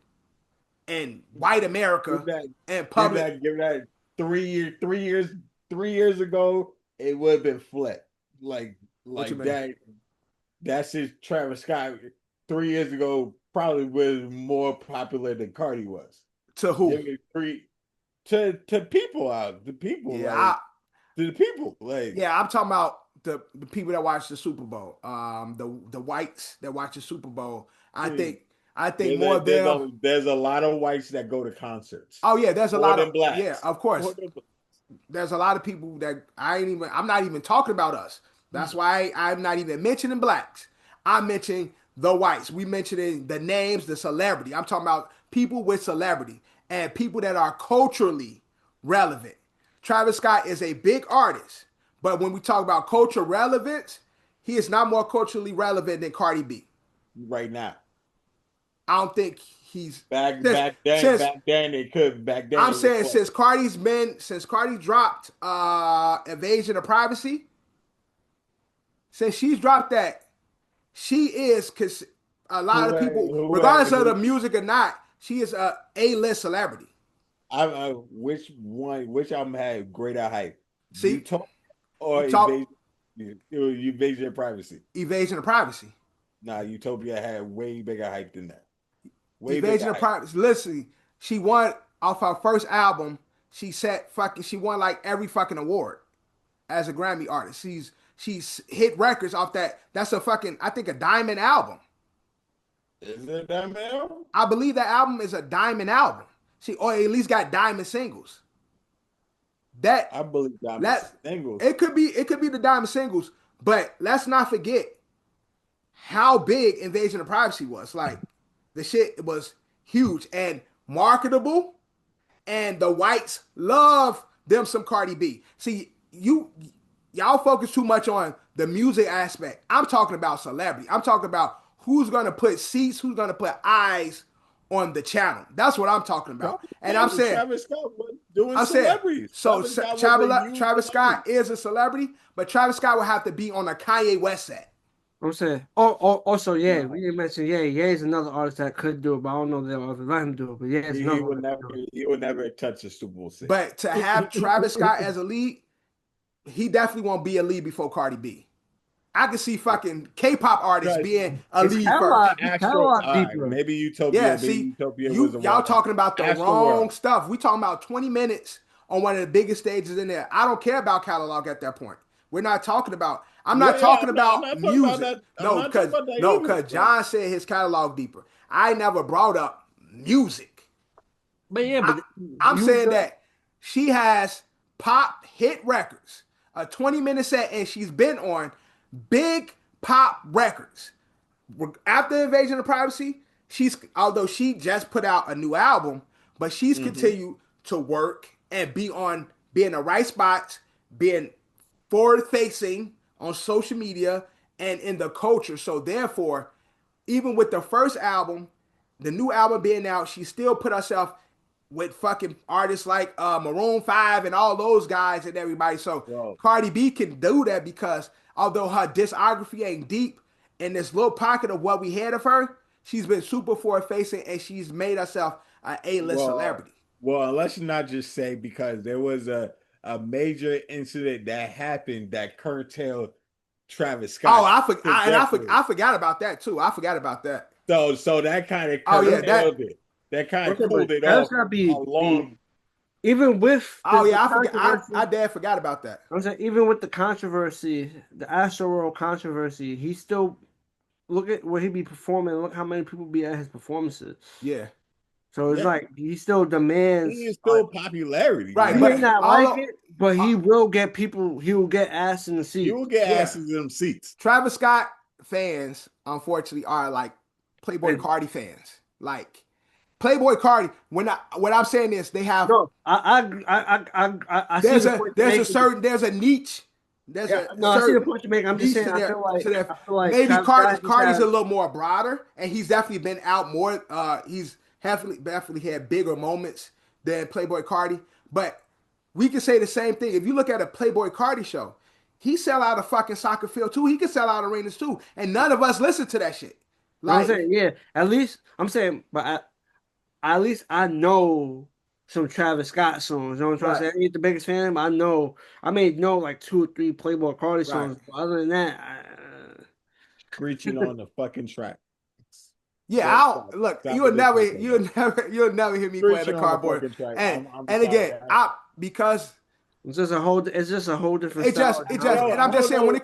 white America and public. Give that 3 years ago, it would have been flat. Like that. That's just Travis Scott 3 years ago probably was more popular than Cardi was. To who? To people out. The people. Yeah, to the people. Like yeah, I'm talking about the people that watch the Super Bowl. The whites that watch the Super Bowl. I think more of them. There's a lot of whites that go to concerts. Oh yeah, there's a lot of blacks. Yeah, of course. There's a lot of people that I'm not even talking about us. That's why I'm not even mentioning blacks. I'm mentioning the whites. We mentioning the names, the celebrity. I'm talking about people with celebrity and people that are culturally relevant. Travis Scott is a big artist, but when we talk about cultural relevance, he is not more culturally relevant than Cardi B. Right now. I don't think he's back then it could back then. I'm saying since Cardi dropped Invasion of Privacy, since she's dropped that, she is, because a lot of people, regardless of the music or not, she is a A-list celebrity. Which album had greater hype? See, Invasion of Privacy. Invasion of Privacy. Nah, Utopia had way bigger hype than that. Invasion of Privacy. Listen, she won off her first album. She won like every fucking award as a Grammy artist. She's hit records off that. That's I think a diamond album. Is it a diamond album? I believe that album is a diamond album. Or at least got diamond singles. I believe diamond singles. It could be the diamond singles, but let's not forget how big Invasion of Privacy was. Like, the shit was huge and marketable, and the whites love them some Cardi B. See, y'all focus too much on the music aspect. I'm talking about celebrity. I'm talking about who's gonna put seats, who's gonna put eyes on the channel. That's what I'm talking about. And I'm saying Travis Scott was doing celebrities. So Travis Scott is a celebrity, but Travis Scott would have to be on a Kanye West set. I'm saying. Also, yeah, we didn't mention. Yeah, is another artist that could do it, but I don't know if they'll ever let him do it. But yeah, he would never touch a Super Bowl set. But to have Travis Scott as a lead, he definitely won't be a lead before Cardi B. I can see fucking K-pop artists being a lead first. Maybe Utopia. Yeah, see, y'all talking about the wrong stuff. We talking about 20 minutes on one of the biggest stages in there. I don't care about catalog at that point. We're not talking about. I'm not talking about music. Because John said his catalog deeper. I never brought up music. But yeah, I'm saying that she has pop hit records, a 20-minute set, and she's been on big pop records. After Invasion of Privacy, although she just put out a new album, but she's continued to work and be in the right spots, being forward-facing on social media and in the culture. So therefore, even with the first album, the new album being out, she still put herself with fucking artists like Maroon 5 and all those guys and everybody. So Cardi B can do that because although her discography ain't deep, in this little pocket of what we had of her, she's been super forward-facing and she's made herself an A-list celebrity. Well, let's not just say because there was a major incident that happened that curtailed Travis Scott. Oh, I forgot about that too. I forgot about that. So that kind of curtailed it. That kind of cooled it off along. Even with I damn forgot about that. I'm saying even with the controversy, the Astroworld controversy, he still look at where he be performing. Look how many people be at his performances. Yeah. So it's like he still demands. He is still popularity, right? He may not like it, but he will get people. He will get ass in the seats. He will get asses in them seats. Travis Scott fans, unfortunately, are like Playboy And- Cardi fans. Like Playboy Cardi. What I'm saying is they have No, I see the point you're making. there's a niche. There's Yeah, a no, I see the certain point you're making. I'm just niche saying, to their I feel like maybe Travis Scott just Cardi's has, a little more broader, and he's definitely been out more. He's definitely had bigger moments than Playboy Cardi. But we can say the same thing. If you look at a Playboy Cardi show, he sell out a fucking soccer field too. He can sell out arenas too, and none of us listen to that shit. I'm Like, saying, yeah, at least I'm saying, at least I know some Travis Scott songs. You know what I'm trying to right, say? I ain't the biggest fan, but I may know like 2 or 3 Playboy Cardi right. songs. But other than that, Screeching on the fucking track. Yeah, Stop, I stop, don't look. stop what they talking about. You'll never hear me playing the Screeching on the cardboard. fucking track. And I'm sorry. again, because it's just a whole different style. Yo, and I'm I just don't saying know. when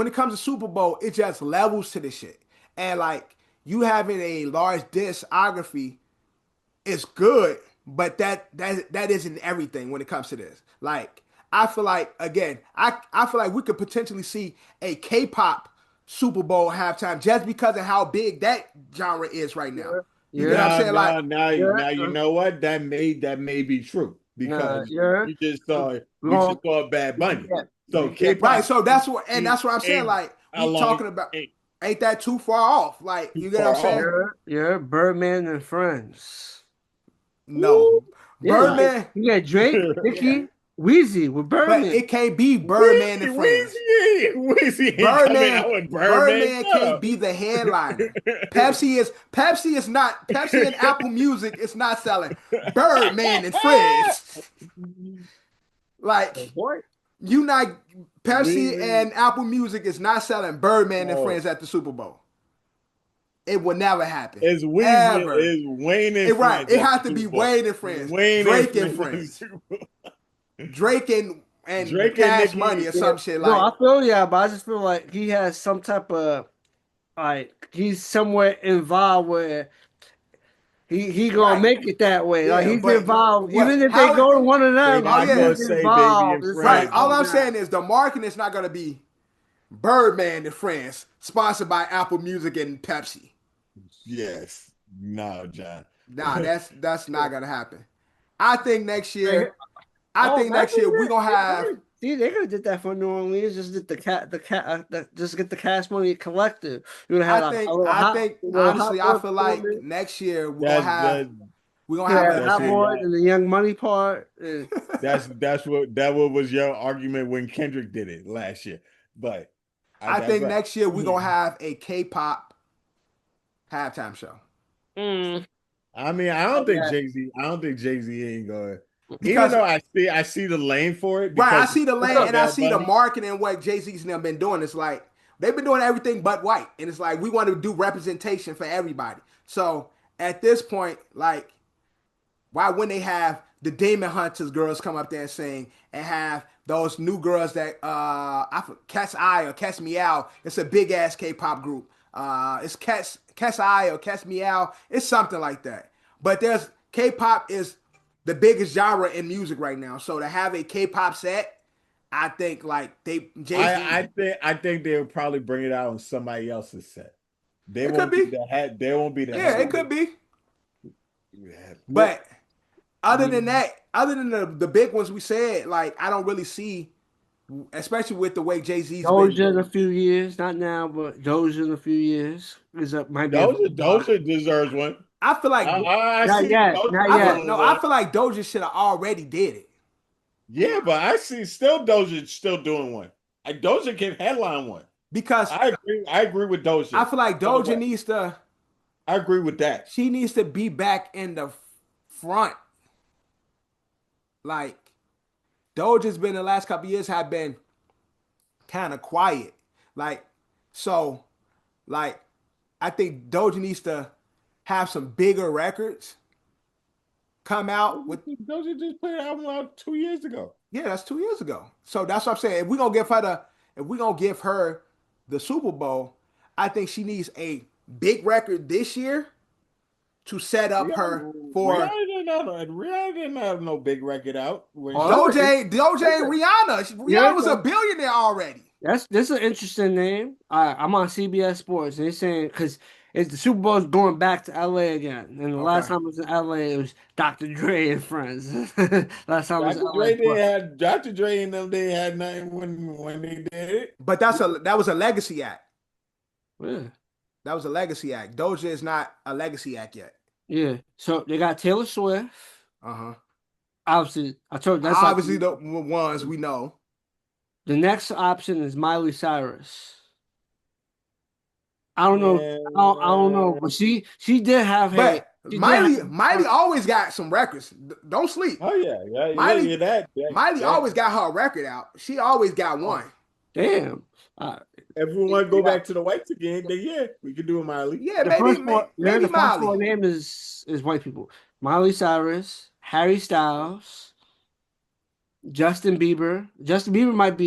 it comes to Super Bowl, it just levels to this shit. And like you having a large discography is good, but that isn't everything when it comes to this. Like I feel like again, I feel like we could potentially see a K-pop Super Bowl halftime just because of how big that genre is right now. You get what I'm saying? Like, Now you know what? That may be true because yeah. you just saw Well, Bad Bunny. yeah. So Yeah. K-pop, right. So that's what I'm saying. Like, how we long talking about ain't that too far off? Like, too you get what I'm far saying? off. Yeah, Birdman and Friends. No, Yeah, Birdman, you got Drake, Nicki, Wheezy with but Birdman. it can't be Birdman and Friends. Weezy ain't coming out with Birdman. Birdman can't be the headliner. Pepsi is not Pepsi and Apple Music is not selling Birdman and Friends. Like What? you not Pepsi Weezy. and Apple Music is not selling Birdman and Oh. Friends at the Super Bowl. It will never happen. It's Weezy, Ever. is Wayne and Right. Friends It at has the to be Super Bowl. Wayne and Friends. Wayne Drake and at the Friends. Super Bowl. Drake and Drake and Cash Nicki- Money or yeah. some shit No, like. I feel but I just feel like he has some type of like he's somewhere involved where he gonna Right. make it that way. Like Yeah, he's but involved. what- Even if how- they go to one of They them, not yeah. gonna he's say involved. Baby and It's Right. Friends. All I'm like, saying is the marketing is not going to be Birdman and Friends, sponsored by Apple Music and Pepsi. Yes. No, John. Nah, that's not going to happen. I think next year, imagine we're going to have. See, they could have did that for New Orleans. Just did just get the Cash Money collective. You would have I think honestly, I feel like next year we're going to have. We're going to have Hot it. Boy and the Young Money part. That's what was your argument when Kendrick did it last year. But I think next year we're going to have a K-pop halftime show. I mean, I don't think Jay-Z ain't going. Even though I see the lane for it. Right, I see the lane and I see the Bunny. marketing and what Jay-Z's now been doing. It's like they've been doing everything but white. And it's like we want to do representation for everybody. So at this point, like, why wouldn't they have the Demon Hunters girls come up there and sing and have those new girls that Cat's Eye or Cat's Meow? It's a big ass K-pop group. It's Cat's Eye or Cat's Meow. It's something like that. But there's K-pop is the biggest genre in music right now. So to have a K-pop set, I think like Jay-Z. I think they would probably bring it out on somebody else's set. They It won't could be. the head. They won't be the Yeah, head. it could be. Yeah. But other than that, other than the big ones we said, like I don't really see, especially with the way Jay-Z's Doja in a few years, not now, but Doja in a few years might be. Doja deserves one. I feel like Not yet. I feel like Doja should have already did it. Yeah, but I see Doja still doing one. Like Doja can headline one. Because I agree with Doja. I feel like Doja needs to. I agree with that. She needs to be back in the front. Like Doja's been the last couple of years have been kind of quiet. Like so, like I think Doja needs to have some bigger records come out with. Doja just put an album out 2 years ago. Yeah, that's 2 years ago. So that's what I'm saying. If we're gonna give her the Super Bowl, I think she needs a big record this year to set up her for. Rihanna didn't have no big record out. Doja and Rihanna. Rihanna was a billionaire already. This is an interesting name. I'm on CBS Sports, and they're saying because it's the Super Bowl is going back to LA again, and the last Okay. time it was in LA, it was Dr. Dre and friends. Last time it was Dr. LA, Dre didn't but have Dr. Dre and them. They had nothing when they did it. But that was a legacy act. yeah, That was a legacy act. Doja is not a legacy act yet. yeah. So they got Taylor Swift. Uh-huh. Obviously, I told you that's like Obviously the ones we know. the next option is Miley Cyrus. I don't know. Yeah. I don't know, but she did have a But she did have Miley always got some records. Don't sleep. Oh yeah, Miley that. always got her record out. She always got one. damn. If we want to go back to the whites again, then yeah, we could do a Miley. Yeah, The maybe first four, maybe the first four Miley. name is white people. Miley Cyrus, Harry Styles, Justin Bieber. Justin Bieber might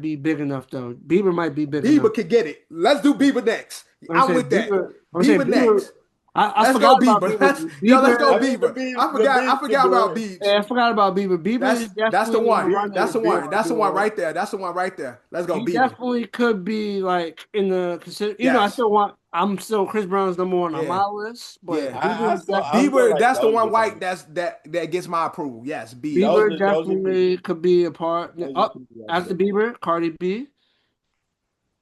be big enough though. Bieber might be big enough. Bieber could get it. Let's do Bieber next. I'm saying with that. I'm saying Bieber next. I Let's forgot go about Bieber. Bieber. Yo, let's go I mean, Bieber. I forgot about Biebs. Yeah, I forgot about Bieber. Bieber is That's the definitely in one. running. That's the one. That's the one right there. That's the one right there. Let's go He Bieber. definitely could be like in the consider. You know, Yes. I'm still Chris Brown's number one on Yeah. my list, but Yeah. I feel Bieber, like that's the Doja one white can- that gets my approval. Yes, Bieber. Bieber Doja definitely could be a part. Doja can be like After that. Bieber, Cardi B.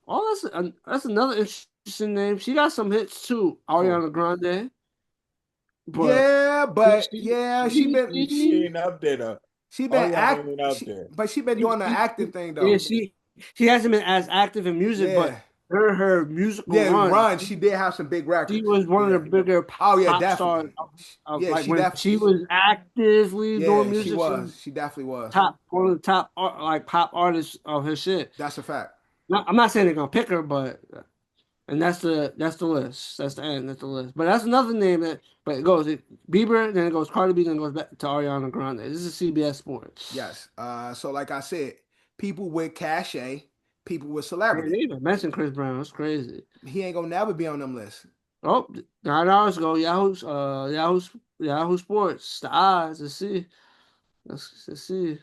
Oh, that's another interesting name. She got some hits too, Ariana Grande. But Yeah, but she, yeah, She ain't up there though. she Oh been yeah, ain't up there. but she been doing the acting thing though. yeah, she hasn't been as active in music, but Yeah. during her musical Yeah, run, she did have some big records. she was one Yeah. of the bigger Oh yeah, pop stars definitely. of Yeah, like she when definitely. she was actively doing Yeah, she music. was. She definitely was. One of the top like pop artists of her shit. That's a fact. I'm not saying they're gonna pick her, but and that's the list. That's the end. That's the list. But that's another name but it goes Bieber, then it goes Cardi B, then it goes back to Ariana Grande. This is CBS Sports. Yes. So like I said, people with cachet, people with I celebrity. didn't even mention Chris Brown. That's crazy. He ain't gonna never be on them lists. Oh, 9 hours ago, Yahoo Sports. The odds. Let's see. Let's see.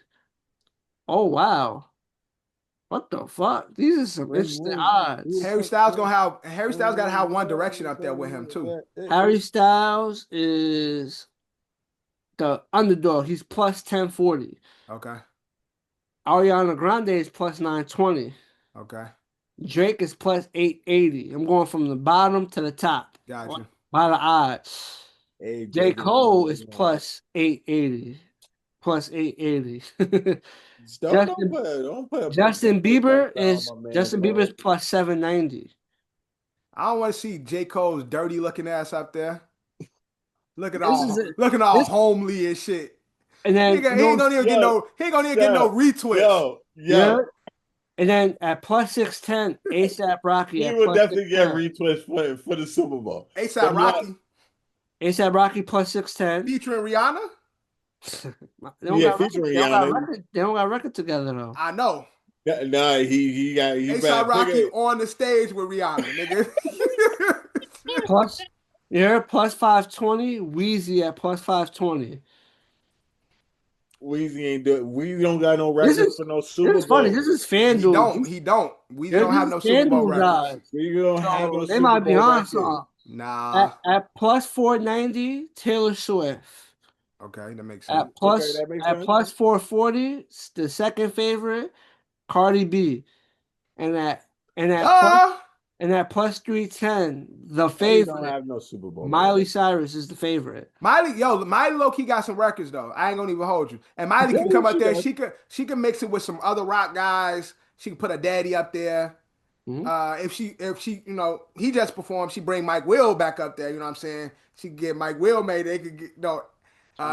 Oh wow. What the fuck? These are some interesting odds. Harry Styles got to have One Direction up there with him too. Harry Styles is the underdog. He's plus 1040. Okay. Ariana Grande is plus 920. Okay. Drake is plus 880. I'm going from the bottom to the top. Gotcha. By the odds. Hey, J. Cole is plus 880. Plus 880. Justin Bieber is plus 790. I don't want to see J. Cole's dirty looking ass up there. Looking This all homely and shit. And then he ain't gonna even get no retwist. Yo. And then at plus 610, ASAP Rocky. He would definitely get retwist for the Super Bowl. ASAP Rocky. ASAP Rocky plus 610. Featuring Rihanna? Featuring Rihanna. They don't got a record together though. I know. Nah, he ASAP Rocky on the stage with Rihanna, nigga. Plus Yerr plus 520, Wheezy at plus 520. Weezy ain't do it. We don't got no records for no Super Bowl. This is funny. This is FanDuel. He don't. We don't have no Super Bowl records. We don't have no they Super might be Bowl on records. something. Nah. At plus 490, Taylor Swift. Okay, that makes sense. At plus 440, the second favorite, Cardi B. And at plus 310, the favorite. We don't have no Super Bowl. Miley Cyrus is the favorite. Miley low-key got some records though. I ain't gonna even hold you. And Miley can come up there. She could mix it with some other rock guys. She can put a daddy up there. Mm-hmm. If she, he just performed, she bring Mike Will back up there. You know what I'm saying? She could get Mike Will made. They could get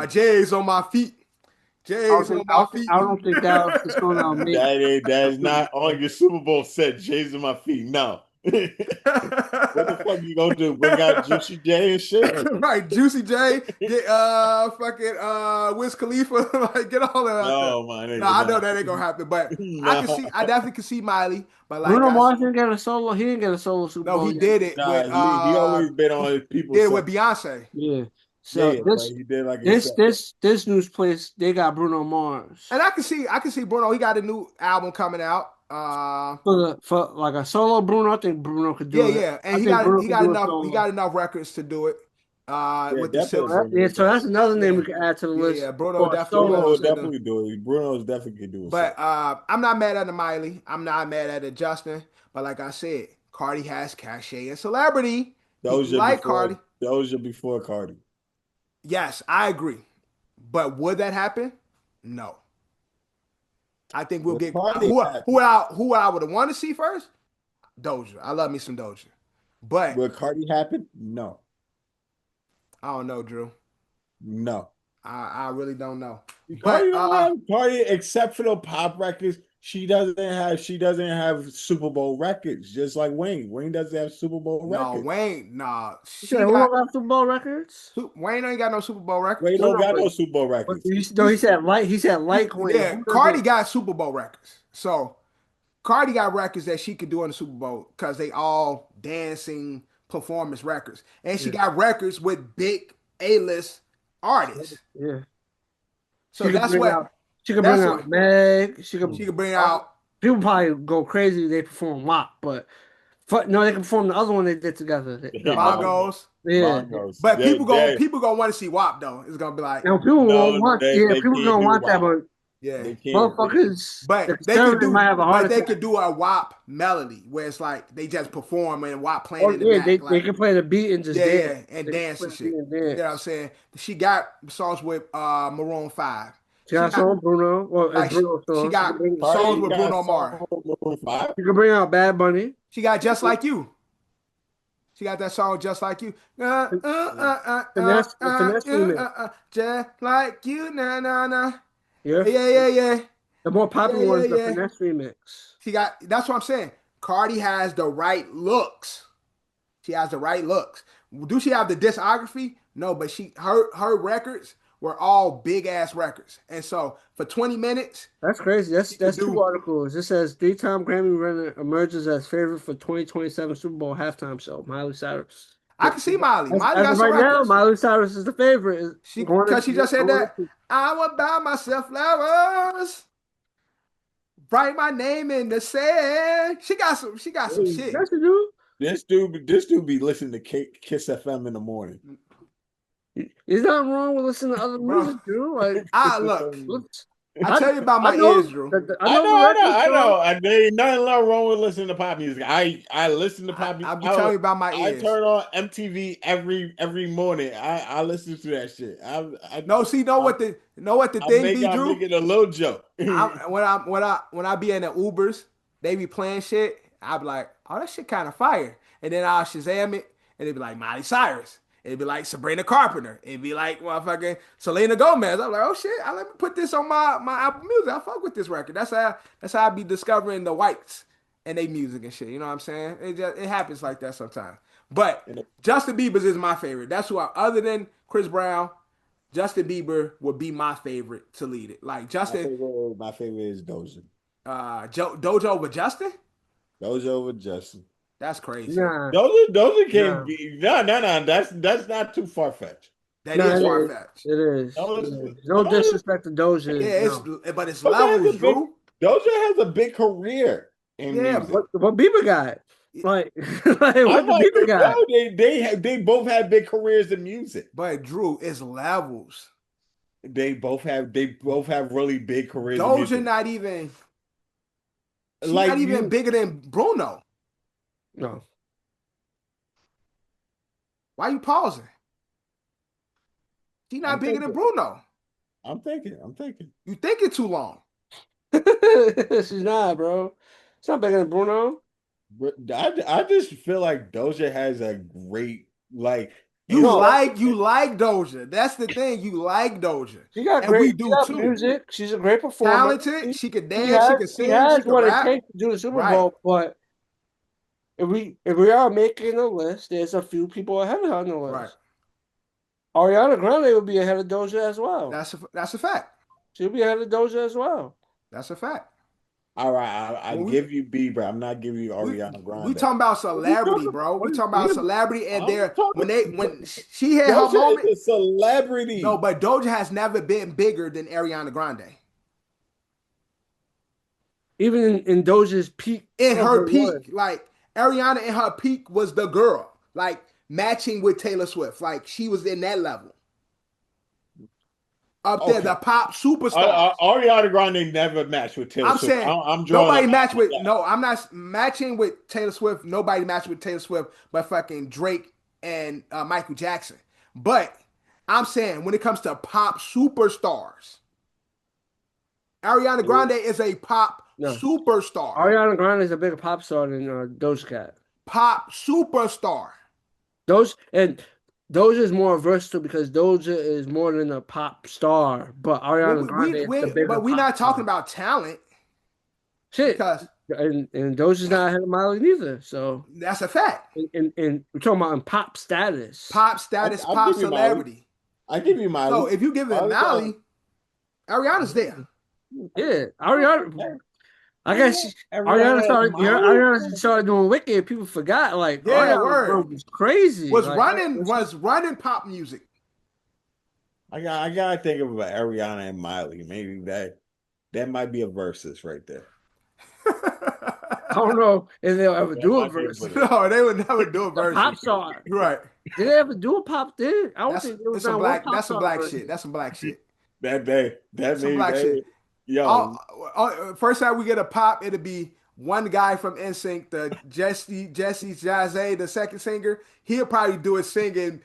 Jay's on my feet. Jay's on my feet. I don't think that was going on me. That is not on your Super Bowl set. Jay's on my feet. No. What the fuck you gonna do? Bring out Juicy J and shit? Right, Juicy J, get fucking Wiz Khalifa, like get all that. No, man. No, I know that ain't gonna happen, but I definitely can see Miley. But like Bruno Mars didn't get a solo. He didn't get a solo Super Bowl. No, he did it. With, he always been on people. Did it with Beyonce. Yeah. So he did like this news place, they got Bruno Mars. And I can see Bruno, he got a new album coming out. For like a solo Bruno, I think Bruno could Yeah, do it. yeah, and I think Bruno he could got do a enough solo. records to do it. Yeah, With the definitely silks. Bruno Yeah, would so do it. that's another name Yeah, we could add to the yeah. list Bruno for a definitely Bruno solo. would definitely do it. Bruno's definitely could do a But song. I'm not mad at the Miley. I'm not mad at the Justin. But like I said, Cardi has cachet and celebrity. People like Cardi. Doja before Cardi. Yes, I agree. But would that happen? No. I think we'll With get Cardi happened. who I would want to see first. Doja. I love me some Doja. But Will Cardi happen? No. I don't know, Drew. No. I really don't know. Cardi But don't have Cardi exceptional pop records. She doesn't have Super Bowl records, just like Wayne. Wayne doesn't have Super Bowl no, records. Wayne, nah. You She said who got don't have Super Bowl records? Wayne ain't got no Super Bowl Wayne records. No, don't no, got but, no Super Bowl records. no, he said like Wayne. Yeah, Who Cardi doesn't? got Super Bowl records. So Cardi got records that she could do on the Super Bowl because they all dancing performance records. And she Yeah, got records with big A-list artists. yeah. So She could bring out. She could bring that's what out Meg. She could. she could bring out. People probably go crazy if they perform WAP, but no, they can perform the other one they did together. Bongos. Yeah. Bongos. But people They- gonna want to see WAP though. It's gonna be like, Now people won't want. Yeah, they people can't gonna do want that, WAP. but yeah. They can't. motherfuckers, the But they could conservatives do might have a heart but they attack. could do a WAP melody where it's like they just perform and WAP playing Oh, in the yeah, back. they Like, can play the beat and just yeah, dance. and They can dance play and the shit. beat and You know what I'm dance. saying? She got songs with Maroon 5. She got some Bruno. Well, Like it's Bruno she song. got songs Cardi with got Bruno a Mars. song with Maroon 5. You can bring out Bad Bunny. She got Just Like You. She got that song Just Like You. Finesse remix. Just like you, na na na. Yeah. Yeah. The more popular Yeah, one is the yeah. Finesse remix. She got. That's what I'm saying. Cardi has the right looks. She has the right looks. Do she have the discography? No, but her records were all big ass records. And so for 20 minutes, That's crazy. That's do- two articles. It says three-time Grammy winner emerges as favorite for 2027 Super Bowl halftime show. Miley Cyrus. I can see Miley. As Miley got of some right now, records. Miley Cyrus is the favorite. Because she just said that. I will buy myself flowers. Write my name in the sand. She got some shit. That's a dude. This dude be listening to Kiss FM in the morning. There's nothing wrong with listening to other Bro. music, dude. Like, Look, I tell you about my know ears, Drew. I know. There ain't nothing wrong with listening to pop music. I listen to pop music. I'll be telling you about my I ears. turn on MTV every morning. I listen to that shit. Know what the thing be, I'm Drew? making a little joke. When I be in the Ubers, they be playing shit. I be like, oh, that shit kind of fire. And then I'll Shazam it, and it be like Miley Cyrus. It'd be like Sabrina Carpenter. It'd be like motherfucking Selena Gomez. I'm like, oh shit, let me put this on my Apple Music. I fuck with this record. That's how I be discovering the whites and they music and shit. You know what I'm saying? It happens like that sometimes. But Justin Bieber's is my favorite. That's who other than Chris Brown, Justin Bieber would be my favorite to lead it. Like Justin. My favorite is Doja. Doja over Justin? Doja over Justin. That's crazy. Nah. Doja can't be. No. That's not too far fetched. That is far fetched. It is. No disrespect to Doja. Yeah, but it's levels, Drew. Doja has a big career in music. What Bieber got? Like what Bieber got? They both have big careers in music. But Drew, it's levels. They both have really big careers. Doja not even. She's not even bigger than Bruno. No. Why you pausing? She's not bigger than Bruno. I'm thinking. You thinking too long. She's not, bro. It's not bigger than Bruno. But I just feel like Doja has a great You like Doja. That's the thing. You like Doja. She got and great we do too. music. She's a great performer. Talented. She could dance. She could sing. She has could what rap. it takes to do the Super Bowl. But if we are making a list, there's a few people ahead of her on the list. Right. Ariana Grande would be ahead of Doja as well. That's a fact. She'll be ahead of Doja as well. That's a fact. All right, I give you Bieber. I'm not giving you Ariana Grande. We talking about celebrity, bro. We talking about celebrity, and when she had her moment, is a celebrity. No, but Doja has never been bigger than Ariana Grande. even in Doja's peak In of her her run. peak, like Ariana in her peak was the girl, like matching with Taylor Swift. Like she was in that level. Up there, Okay. the pop superstars. Ariana Grande never matched with Taylor I'm Swift. saying I'm drawing a nobody line match on with that. no, I'm not matching with Taylor Swift. Nobody matched with Taylor Swift but fucking Drake and Michael Jackson. But I'm saying when it comes to pop superstars, Ariana Grande is a pop No, superstar. Ariana Grande is a bigger pop star than Doja Cat. Pop superstar. Doja is more versatile because Doja is more than a pop star, but Well, Ariana Grande is the bigger but we're pop not talking star. about talent Shit, because and Doja's not ahead of Miley neither. So, that's a fact. and we're talking about in pop status. Pop status, I'll pop give you Miley. celebrity. I give you So Miley. if you give it Miley got- Miley, Ariana's there. Yeah, Ariana. I guess Everyone has Miley. Ariana started doing Wicked. People forgot like Yeah, Ariana bro word. was crazy. Was Like running pop music. I gotta think of Ariana and Miley. Maybe that might be a versus right there. I don't know if they'll ever That do a might be a verse. versus. No, they would never do a The pop version. star. Right. Did they ever do a pop thing? I don't That's think there was it's some not one black. pop That's some star black version. shit. That's some black shit. That Some may black shit. yo. First time we get a pop, it'll be one guy from NSYNC, the Jesse Jazzy, the second singer. He'll probably do it singing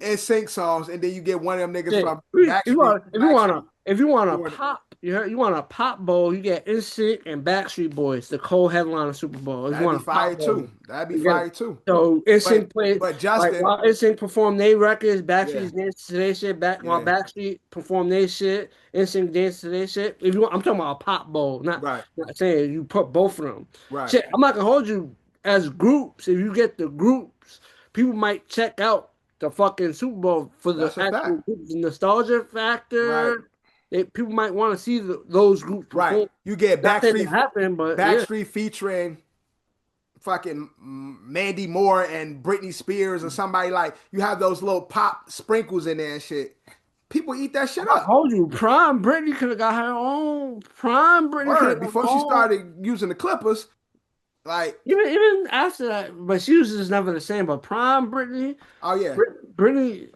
NSYNC songs, and then you get one of them niggas Shit. from If you Backstreet. want a doing it. pop, you want a pop bowl, you get NSYNC and Backstreet Boys, the co-headline of Super Bowl. If you That'd be want a fire pop bowl, too. That'd be you get fire it. too. So NSYNC played But like Justin, while NSYNC performed their records, yeah, Backstreet danced to their shit. While yeah, Backstreet performed their shit, NSYNC danced to their shit. If you want, I'm talking about a pop bowl, right, not saying you put both of them. right. Shit, I'm not gonna hold you as groups. If you get the groups, people might check out the fucking Super Bowl for the That's a actual fact. groups, the nostalgia Right, factor. People might want to see those groups right. perform. You get Not saying it happened, but yeah. Backstreet featuring fucking Mandy Moore and Britney Spears or somebody like you have those little pop sprinkles in there and shit. People eat that shit I up. told you, Prime Britney could have got her own. Prime Britney could Word. have got Before her she own. started using the Clippers, like, Even after that, but she was just never the same. But Prime Britney, oh yeah, Britney,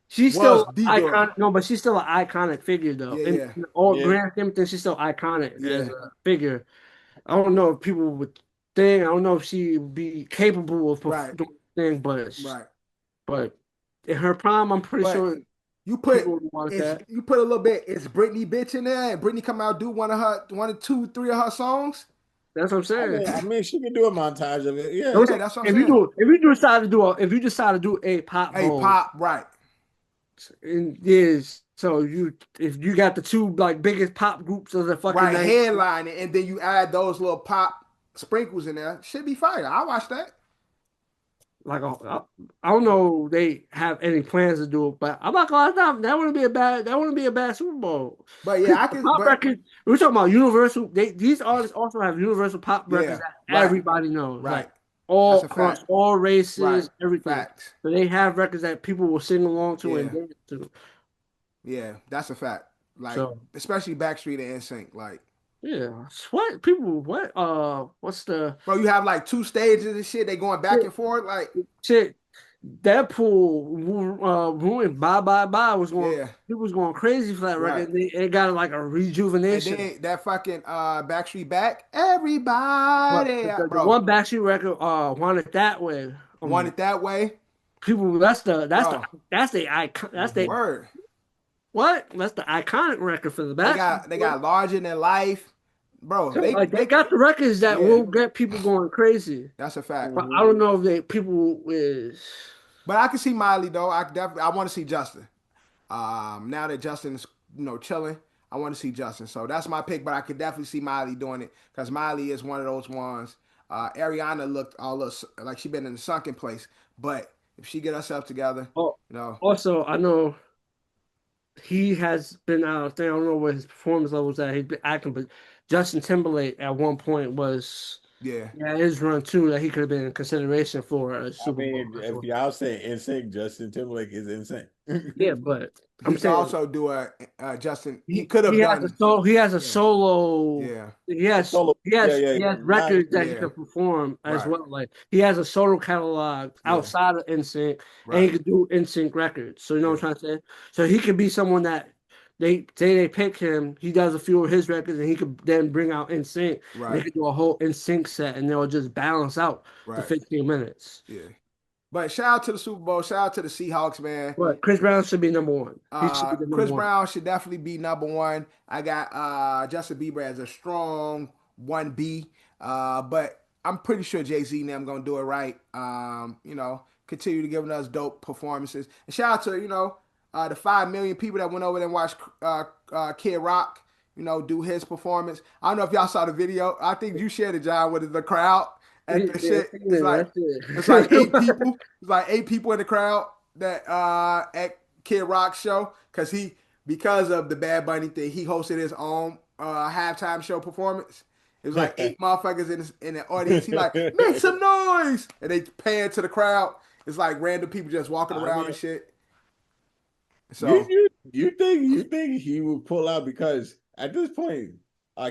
she's was still the girl. iconic. No, but she's still an iconic figure though. Yeah, In yeah, all Yeah. grand scheme of things, she's still iconic as yeah, a figure. I don't know if people would think. I don't know if she would be capable of right, doing the thing, right. but in her prime, I'm pretty But sure you put people would want that. you put a little bit. Is Britney bitch in there? And Britney come out do one or two, three of her songs. That's what I'm saying. I mean, she can do a montage of it. Yeah. Yeah, that's what I'm saying. If you decide to do a pop Hey, bowl, pop, right? and is so if you got the two like biggest pop groups of the fucking Right, night, headline, and then you add those little pop sprinkles in there. Should be fire. I watch that. like I don't know they have any plans to do it, but I'm not gonna lie, that wouldn't be a bad Super Bowl. But yeah, I can. Pop But records. We're talking about universal. These artists also have universal pop Yeah, records that right, everybody knows, right. like all That's a across fact. all races, Right. everything. Facts. So they have records that people will sing along to and Yeah. dance to. Yeah, that's a fact. Like, So especially Backstreet and NSYNC. Like, yeah, what's the bro, you have like two stages and shit. They going back and forth. Like, shit? Deadpool ruined Bye Bye Bye was going. yeah, He was going crazy for that right. record. It got like a And rejuvenation. then that fucking Backstreet Back, But everybody, the bro, one Backstreet record, Want It That Way. want it that way. People, that's the icon. That's the Word. what? That's the iconic record for the They Backstreet. got larger than life, bro. They got the records that Yeah. will get people going crazy. That's a fact. But I don't know if people is. But I can see Miley though. I want to see Justin. Now that Justin's chilling, I want to see Justin. So that's my pick. But I could definitely see Miley doing it because Miley is one of those ones. Ariana looked all like she been in a sunken place. But if she get herself together, Oh, also I know he has been out there. I don't know where his performance levels at. He's been acting, but Justin Timberlake at one point was Yeah. Yeah, his run too that he could have been in consideration for a I Super Bowl mean, as if well. y'all say insane, Justin Timberlake is insane. Yeah, but He I'm could saying also do a Justin. He could have he has done. he has a Yeah. solo. Yeah. Solo, yeah, yeah, He yeah. has Not, records that he Yeah. can perform as Right. well. Like he has a solo catalog Yeah. outside of NSYNC, and he Right. could do NSYNC records. So you know Yeah. what I'm trying to say. So he could be someone that they say they pick him. He does a few of his records, and he could then bring out NSYNC, and they Right. could do a whole NSYNC set, and they'll just balance out the Right. 15 minutes. Yeah. But shout out to the Super Bowl. Shout out to the Seahawks, man. But Chris Brown should be number one. He should be the number Chris one. Brown should definitely be number one. I got Justin Bieber as a strong 1B. But I'm pretty sure Jay-Z and them gonna do it right. Continue to giving us dope performances. And shout out to, the 5 million people that went over there and watched Kid Rock, do his performance. I don't know if y'all saw the video. I think you shared it, John, with the crowd at the Yeah, shit. It's like 8 people. It's like 8 people in the crowd that at Kid Rock show because of the Bad Bunny thing, he hosted his own halftime show performance. It was like 8 motherfuckers in the audience. He like, make some noise, and they pan to the crowd. It's like random people just walking I around mean, and shit. you So you think he would pull out because at this point,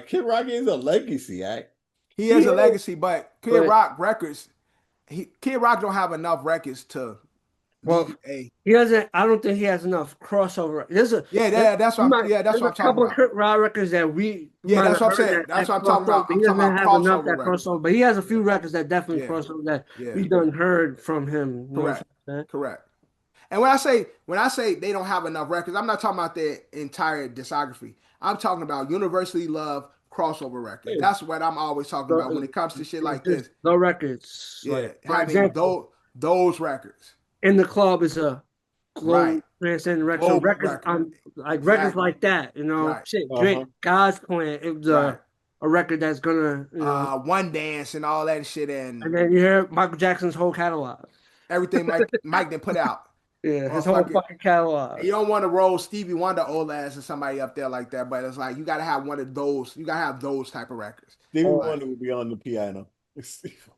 Kid Rock is a legacy act. he has He a is, legacy, but Kid but Rock records, Kid Rock don't have enough records to well, be a. he doesn't. I don't think he has enough crossover. That's what that's There's what a I'm talking couple of about. Kurt Rod records that we Yeah, might that's have what I'm heard saying. That's that what I'm talking crossover. about. But I'm he talking doesn't about have enough crossover that records. crossover. But he has a Yeah, few records that definitely yeah, crossover that yeah. we done heard from him. You know what Correct. I'm saying? Correct. And when I say they don't have enough records, I'm not talking about their entire discography. I'm talking about universally loved crossover records. Yeah. That's what I'm always talking about when it comes to shit like Just this. no records. Yeah, Like for having example, those records. In the Club is a global Right. transcending record. So Global records record. on like records Exactly. like that, Right. shit. Uh-huh. Drake, God's Plan. It was Right. a record that's gonna, One Dance and all that shit and and then you hear Michael Jackson's whole catalog. everything Mike done put out. Yeah, his whole Motherfucker. fucking catalog. You don't want to roll Stevie Wonder old ass or somebody up there like that, but it's like you gotta have one of those. You gotta have those type of records. Stevie Oh, Wonder would be on the piano.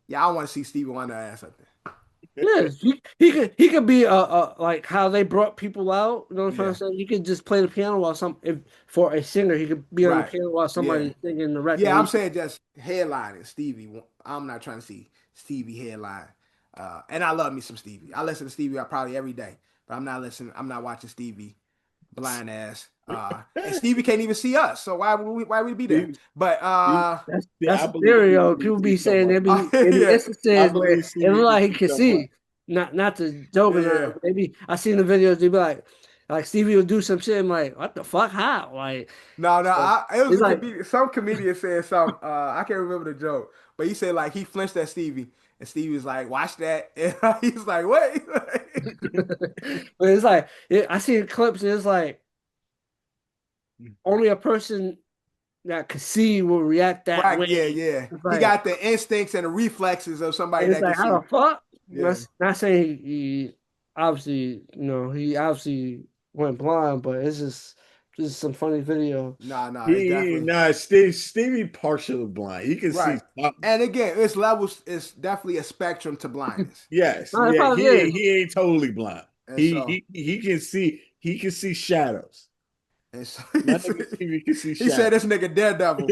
Yeah, I want to see Stevie Wonder ass up there. yes, he could be like how they brought people out. You know what I'm trying Yeah. to say? He could just play the piano while for a singer, he could be on the Right. piano while somebody's Yeah. singing the record. Yeah, I'm saying just headlining Stevie. I'm not trying to see Stevie headline. And I love me some Stevie. I listen to Stevie probably every day, but I'm not listening. I'm not watching Stevie blind ass. And Stevie can't even see us, so why would we be there? But That's I a believe stereo. Stevie People can be see so saying much. there be yeah, I instances where believe it Stevie look like he can can see so much. see. Not to joke or yeah, not. Maybe I seen the videos. They be like Stevie will do some shit. I'm like, what the fuck? How? Like, no, it was it's a like comedian. Some comedian said something. I can't remember the joke, but he said like he flinched at Stevie, and Stevie was like, "Watch that," and he's like, "What?" but it's like I see clips. And it's like only a person that could see will react that Right? way. Yeah, yeah. It's He like, got the instincts and the reflexes of somebody and it's that can like how see. the fuck? Yeah. Not saying he obviously, he obviously went blind, but it's just some funny video. No, it's definitely Stevie partially blind. He can see right. something. And again, it's levels. It's definitely a spectrum to blindness. Yes, No, it yeah, probably is. he ain't totally blind. And so, He can see shadows. and so My nigga Stevie can see he said, shadows. "This nigga Daredevil."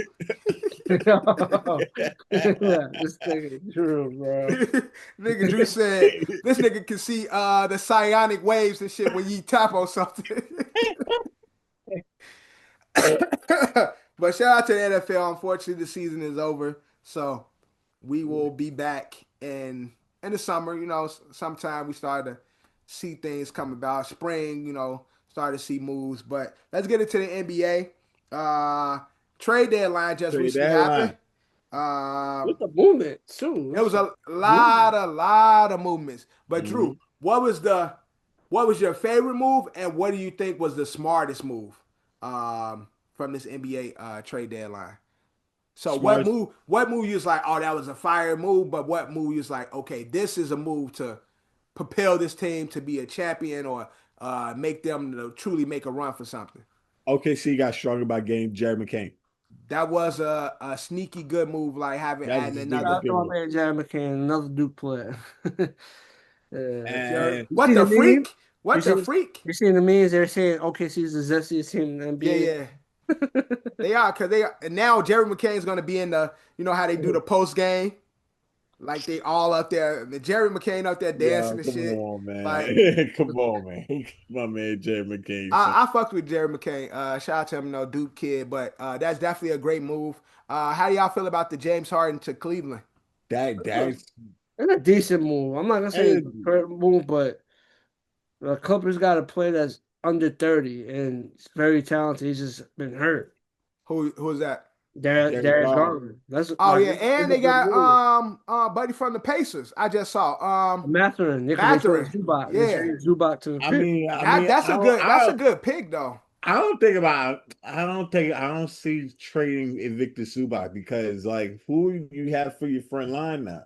Yeah, this thing is true, bro. Nigga Drew said, "This nigga can see the psionic waves and shit when you tap on something." But shout out to the NFL. Unfortunately, the season is over, so we will be back in the summer. Sometime we start to see things come about. Spring, start to see moves. But let's get into the NBA. Trade deadline just Trade recently deadline. happened. With the movement too. It was a lot of movements. But Mm-hmm. Drew, what was your favorite move, and what do you think was the smartest move from this NBA trade deadline? So Smartest- what move you was like, oh, that was a fire move, but what move you was like, okay, this is a move to propel this team to be a champion or make them to truly make a run for something? OKC got stronger by getting Jerry McCain. That was a sneaky good move, like having That was adding a Shout sneaky another. out to good my one. man Jerry McCain, another Duke player. And You What see the the meme? freak? You What the see, freak? you seen the memes? They're saying OKC's the zestiest team in Yeah, the yeah. They are because they are, and now Jerry McCain's gonna be in the, you know how they do the NBA. post game, like they all up there. The Jerry McCain up there yeah, dancing and come shit. on, Like man. Come on, man. My man Jay McCain. Son. I fucked with Jerry McCain. Shout out to him, no Duke kid, but that's definitely a great move. How do y'all feel about the James Harden to Cleveland? That's It's a decent move. I'm not gonna say it's a and great move, but the Clippers got a player that's under 30 and he's very talented. He's just been hurt. Who's that? Derek Derek Garland. Garland. That's Oh like yeah, it's and a they good got move. buddy from the Pacers. I just saw Mathurin, because they Mathurin. traded Zubac. They Yeah, traded Zubac to the I pick. mean, I that mean, that's a good pick though. I don't think about. I don't see trading Invictus Zubac because like who you have for your front line now?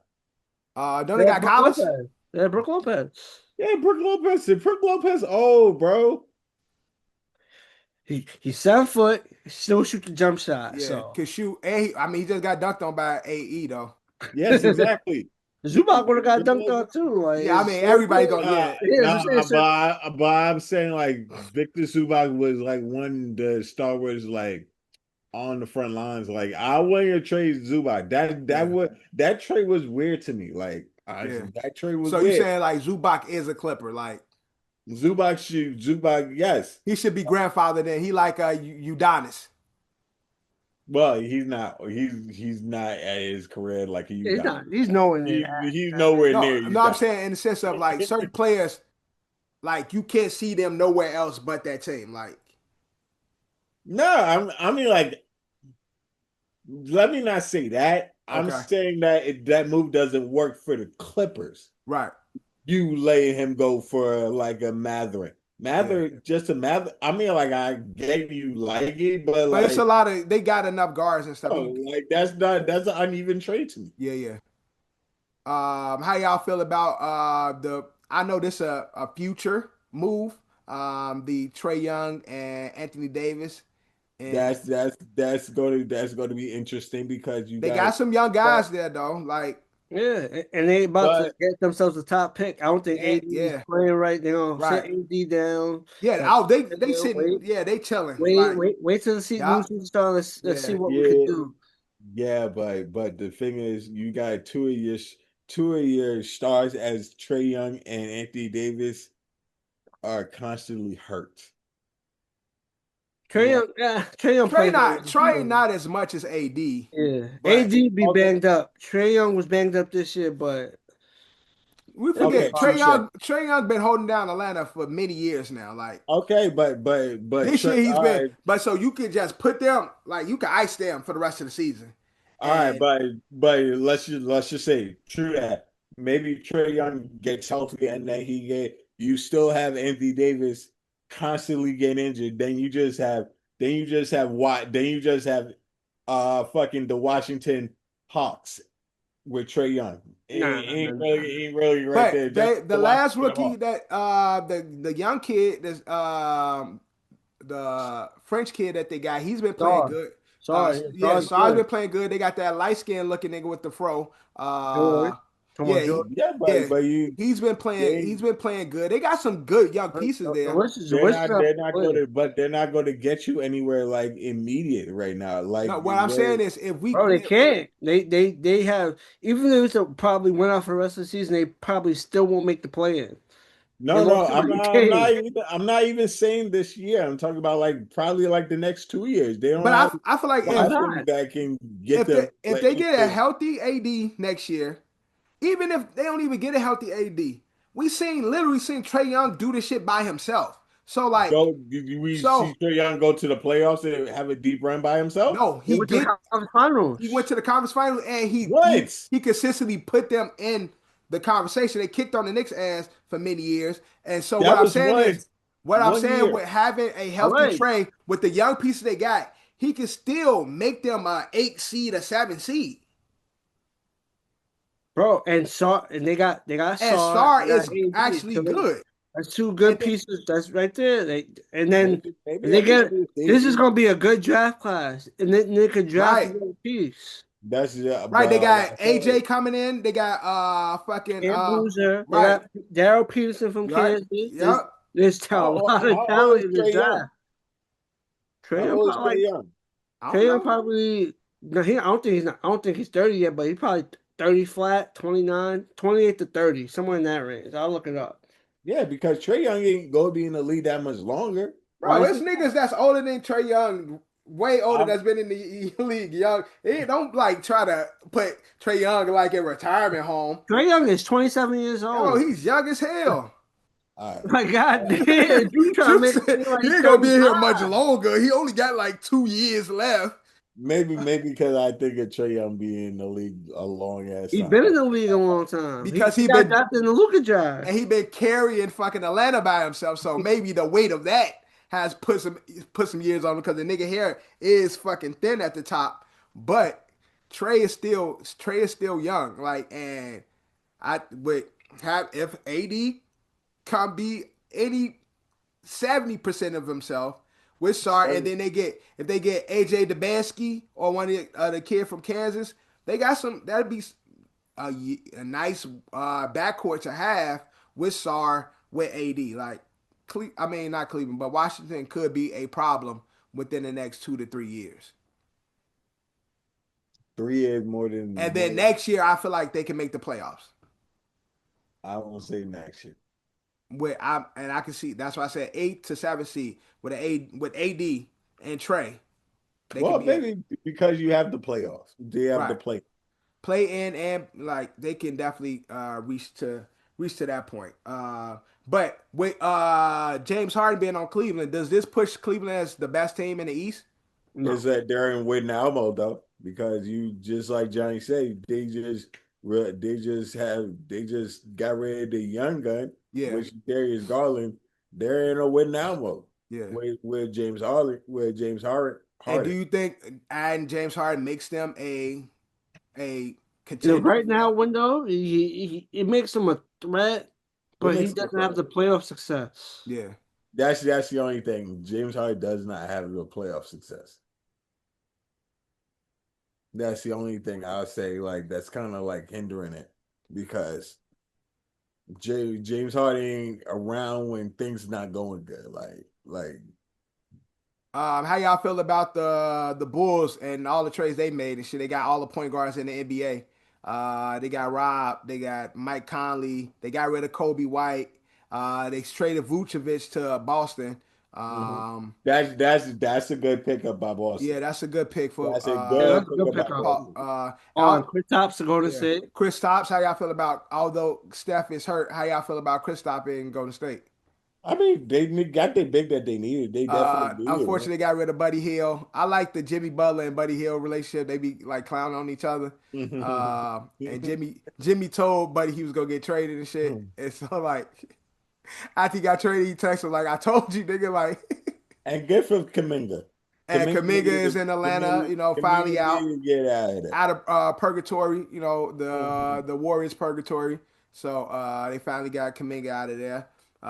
Don't they They had got Brook Collis? Lopez. They had Brook Lopez. Yeah, Brook Lopez. Brook Lopez. Oh, bro. He's 7 foot. He still shoot the jump shot. Yeah, So could shoot. And I mean, he just got dunked on by AE though. Yes, exactly. Zubac would have got dunked on too. Like Yeah, I it's mean, same everybody thing. go. Yeah, Yeah, it's the No, same. but I'm saying like Victor Zubac was like one of the Star Wars like on the front lines. Like I wouldn't have traded Zubac. yeah, That trade was weird to me. Like yeah. that trade was So you weird. saying like Zubac is a Clipper? Like Zubac, yes. he should be grandfathered in. He like Udonis. Well, he's not at his career like you He's got. not. He's nowhere near He's that. nowhere No, near you no, I'm got. saying in the sense of like certain players, like you can't see them nowhere else but that team. Like, No, I mean like let me not say that. I'm okay, saying that that move doesn't work for the Clippers. right, You lay him go for like a Matherin. yeah. Just a Mather. I mean, like I gave you like it, but But it's a like, lot of they got enough guards and stuff. oh, like that's an uneven trade to me. Yeah, yeah. How y'all feel about the? I know this a future move. The Trey Young and Anthony Davis, and That's going to be interesting because you they got got some young but guys there though. Like, Yeah, and they about to but get themselves a top pick. I don't think AD is yeah, playing right. They're gonna sit right, AD down. yeah. Like, Oh, they sitting, wait, yeah, they chilling. Like, wait till the new yeah, superstar. Let's see yeah, what we could yeah, do. yeah, but the thing is, you got two of your stars as Trey Young and Anthony Davis are constantly hurt. Trey Like, Young, Trey Young played for Trey not as much as AD, yeah. but AD be okay, banged up. Trey Young was banged up this year, but we he'll be okay, forget Trey fine. touche. Young. Trey Young been holding down Atlanta for many years now. Like. Okay, but This Trey, year he's all been, right, but so you could just put them like you can ice them for the rest of the season, all right, and but let's just say true that maybe Trey Young gets healthy and then you still have Anthony Davis constantly get injured. Then you just have fucking the Washington Hawks with Trey Young. Nah. Ain't really right there. but Just the the last Washington rookie Hawks. that the young kid this the French kid that they got he's been playing Sorry, good. Yeah, sorry, Sar's good. been playing good. They got that light skinned looking nigga with the fro. George, come on, Yeah, George. Yeah, yeah, but you he's been playing. they He's been playing good. They got some good young pieces The there. wish is the wish is not playing. they're not going to get you anywhere like immediate right now. Like No, what I'm where saying is if we Bro, they can't. They have even if it's probably win out for the rest of the season, they probably still won't make the play in. They no, lost no, too many games. I'm not even saying this year. I'm talking about like probably like the next 2 years. They don't but have I feel like Why if weapons not? that can get them if like they get a into healthy AD next year, even if they don't even get a healthy AD, literally seen Trey Young do this shit by himself. So like, go. We see so Trae Young go to the playoffs and have a deep run by himself. no, They went to the conference finals. he went to the conference final and What? he consistently put them in the conversation. They kicked on the Knicks ass for many years. And so That was what I'm one saying year. with having a All healthy right, Trey with the young pieces they got, he can still make them a 8 seed, a 7 seed. bro, and they got And Sar, Star they got is AD. actually So good. That's two good And then, pieces. That's right there. And then Maybe they get everybody this is gonna be a good draft class, and then they could draft right, another piece. that's right. They but like got I said, AJ coming in. They got fucking And Boozer, they right, got Daryl Peterson from right. Kansas. Yep. There's a lot of how old talent is in this Trey Young? draft. Trey How Young old is probably Trey like Young? I don't Trey Young know. probably no, I don't think he's not. I don't think he's 30 yet, but he's probably 30 flat, 29, 28 to 30, somewhere in that range. I'll look it up. Yeah, because Trey Young ain't gonna be in the league that much longer. Why Bro, is it's he? niggas that's older than Trey Young, way older I'm that's been in the league. Young, they don't like try to put Trey Young like in retirement home. Trey Young is 27 years Yo, old. he's young as hell. all right. My God, damn, you trying to Duke make it said seem like he he's ain't gonna be in here much 35. longer. He only got like 2 years left. Maybe because I think of Trey Young being in the league a long ass He's time. been in the league a long time. Because He he got been drafted in the Luka draft. and he been carrying fucking Atlanta by himself. So maybe the weight of that has put some years on him because the nigga hair is fucking thin at the top. But Trey is still young. Like, and I would have if AD can be any 70% of himself with Sar, and then if they get AJ Debansky or one of the kid from Kansas, they got some. That'd be a nice backcourt to have with Sar with AD. Like, I mean, not Cleveland, but Washington could be a problem within the next 2 to 3 years. 3 years more than And then next year, I feel like they can make the playoffs. I won't say next year. I can see that's why I said 8 to 7 seed with AD and Trey. They Well, can be maybe because you have the playoffs. They have the right. play. Play in and like they can definitely reach to that point. But with James Harden being on Cleveland, does this push Cleveland as the best team in the East? No. Is that they're in win now mode though? Because you just like Johnny said, they just got rid of the young gun, Yeah, which Darius Garland. They're in a win now mode yeah. with James Harden. And do you think adding James Harden makes them a In the contender? right now window, it makes him a threat, It but he makes them doesn't have the playoff success. Yeah. that's the only thing. James Harden does not have the playoff success. That's the only thing I'll say. Like that's kind of like hindering it because James Harden ain't around when things not going good. Like How y'all feel about the Bulls and all the trades they made and shit? They got all the point guards in the NBA. They got Rob, they got Mike Conley, they got rid of Kobe White. They traded Vucevic to Boston. mhm. Um, that's a good pickup by Boston. yeah, that's a good pick for That's a Yeah, good that's a good pickup by pickup. Boston. On Kristaps to Golden yeah. State. Kristaps. How y'all feel about? Although Steph is hurt, how y'all feel about Kristaps in Golden State? I mean, got the big that they needed. They definitely needed one. Unfortunately, got rid of Buddy Hill. I like the Jimmy Butler and Buddy Hill relationship. They be like clowning on each other. And Jimmy told Buddy he was gonna get traded and shit. And so like after he got traded, he texted him like, "I told you, nigga." Like, And good for Kaminga. and Kaminga is in Atlanta. Finally Kaminga needed to get out of there. out of purgatory. The Warriors purgatory. So they finally got Kaminga out of there.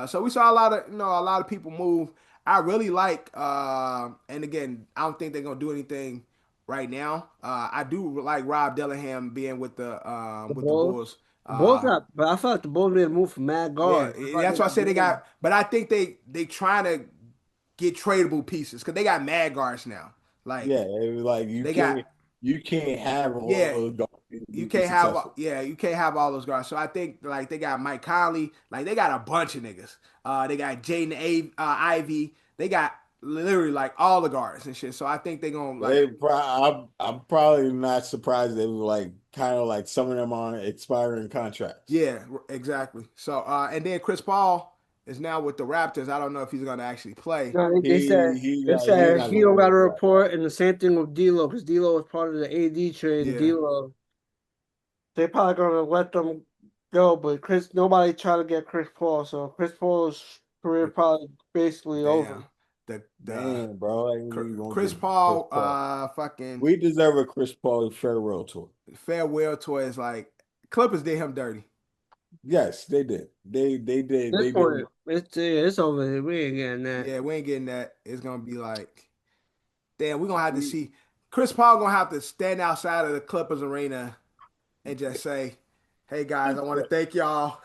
So we saw a lot of people move. I really like, and again, I don't think they're gonna do anything right now. I do like Rob Dillingham being with the The Bulls. Bulls. The Bulls got, but I feel like the Bulls made a move for Matt Yeah, Guard. that's why I said they got. But I think they trying to get tradable pieces because they got mad guards now. Like, Yeah, it was like they got. you can't have all Yeah, those guards you be can't have successful. you can't have all those guards. So I think like they got Mike Conley, like they got a bunch of niggas. They got Ivy, they got literally like all the guards and shit. So I think they're gonna like I'm probably not surprised they were like kind of like some of them on expiring contracts. yeah, exactly. So and then Chris Paul is now with the Raptors. I don't know if he's gonna actually play. No, they said He's not he gonna don't got a work out. report, and the same thing with D'Lo because D'Lo was part of the AD trade. And Yeah. D'Lo, they probably gonna let them go, but nobody tried to get Chris Paul, so Chris Paul's career probably basically over. Damn. The Man, bro, I ain't even gonna Chris give Paul, Chris Paul. fucking We deserve a Chris Paul farewell tour. farewell tour is like Clippers did him dirty. Yes, they did. They did. This They did. point, it's over here. We ain't getting that. Yeah, we ain't getting that. It's gonna be like, damn, we're gonna have to see. Chris Paul gonna have to stand outside of the Clippers arena and just say, "Hey guys, I want to thank y'all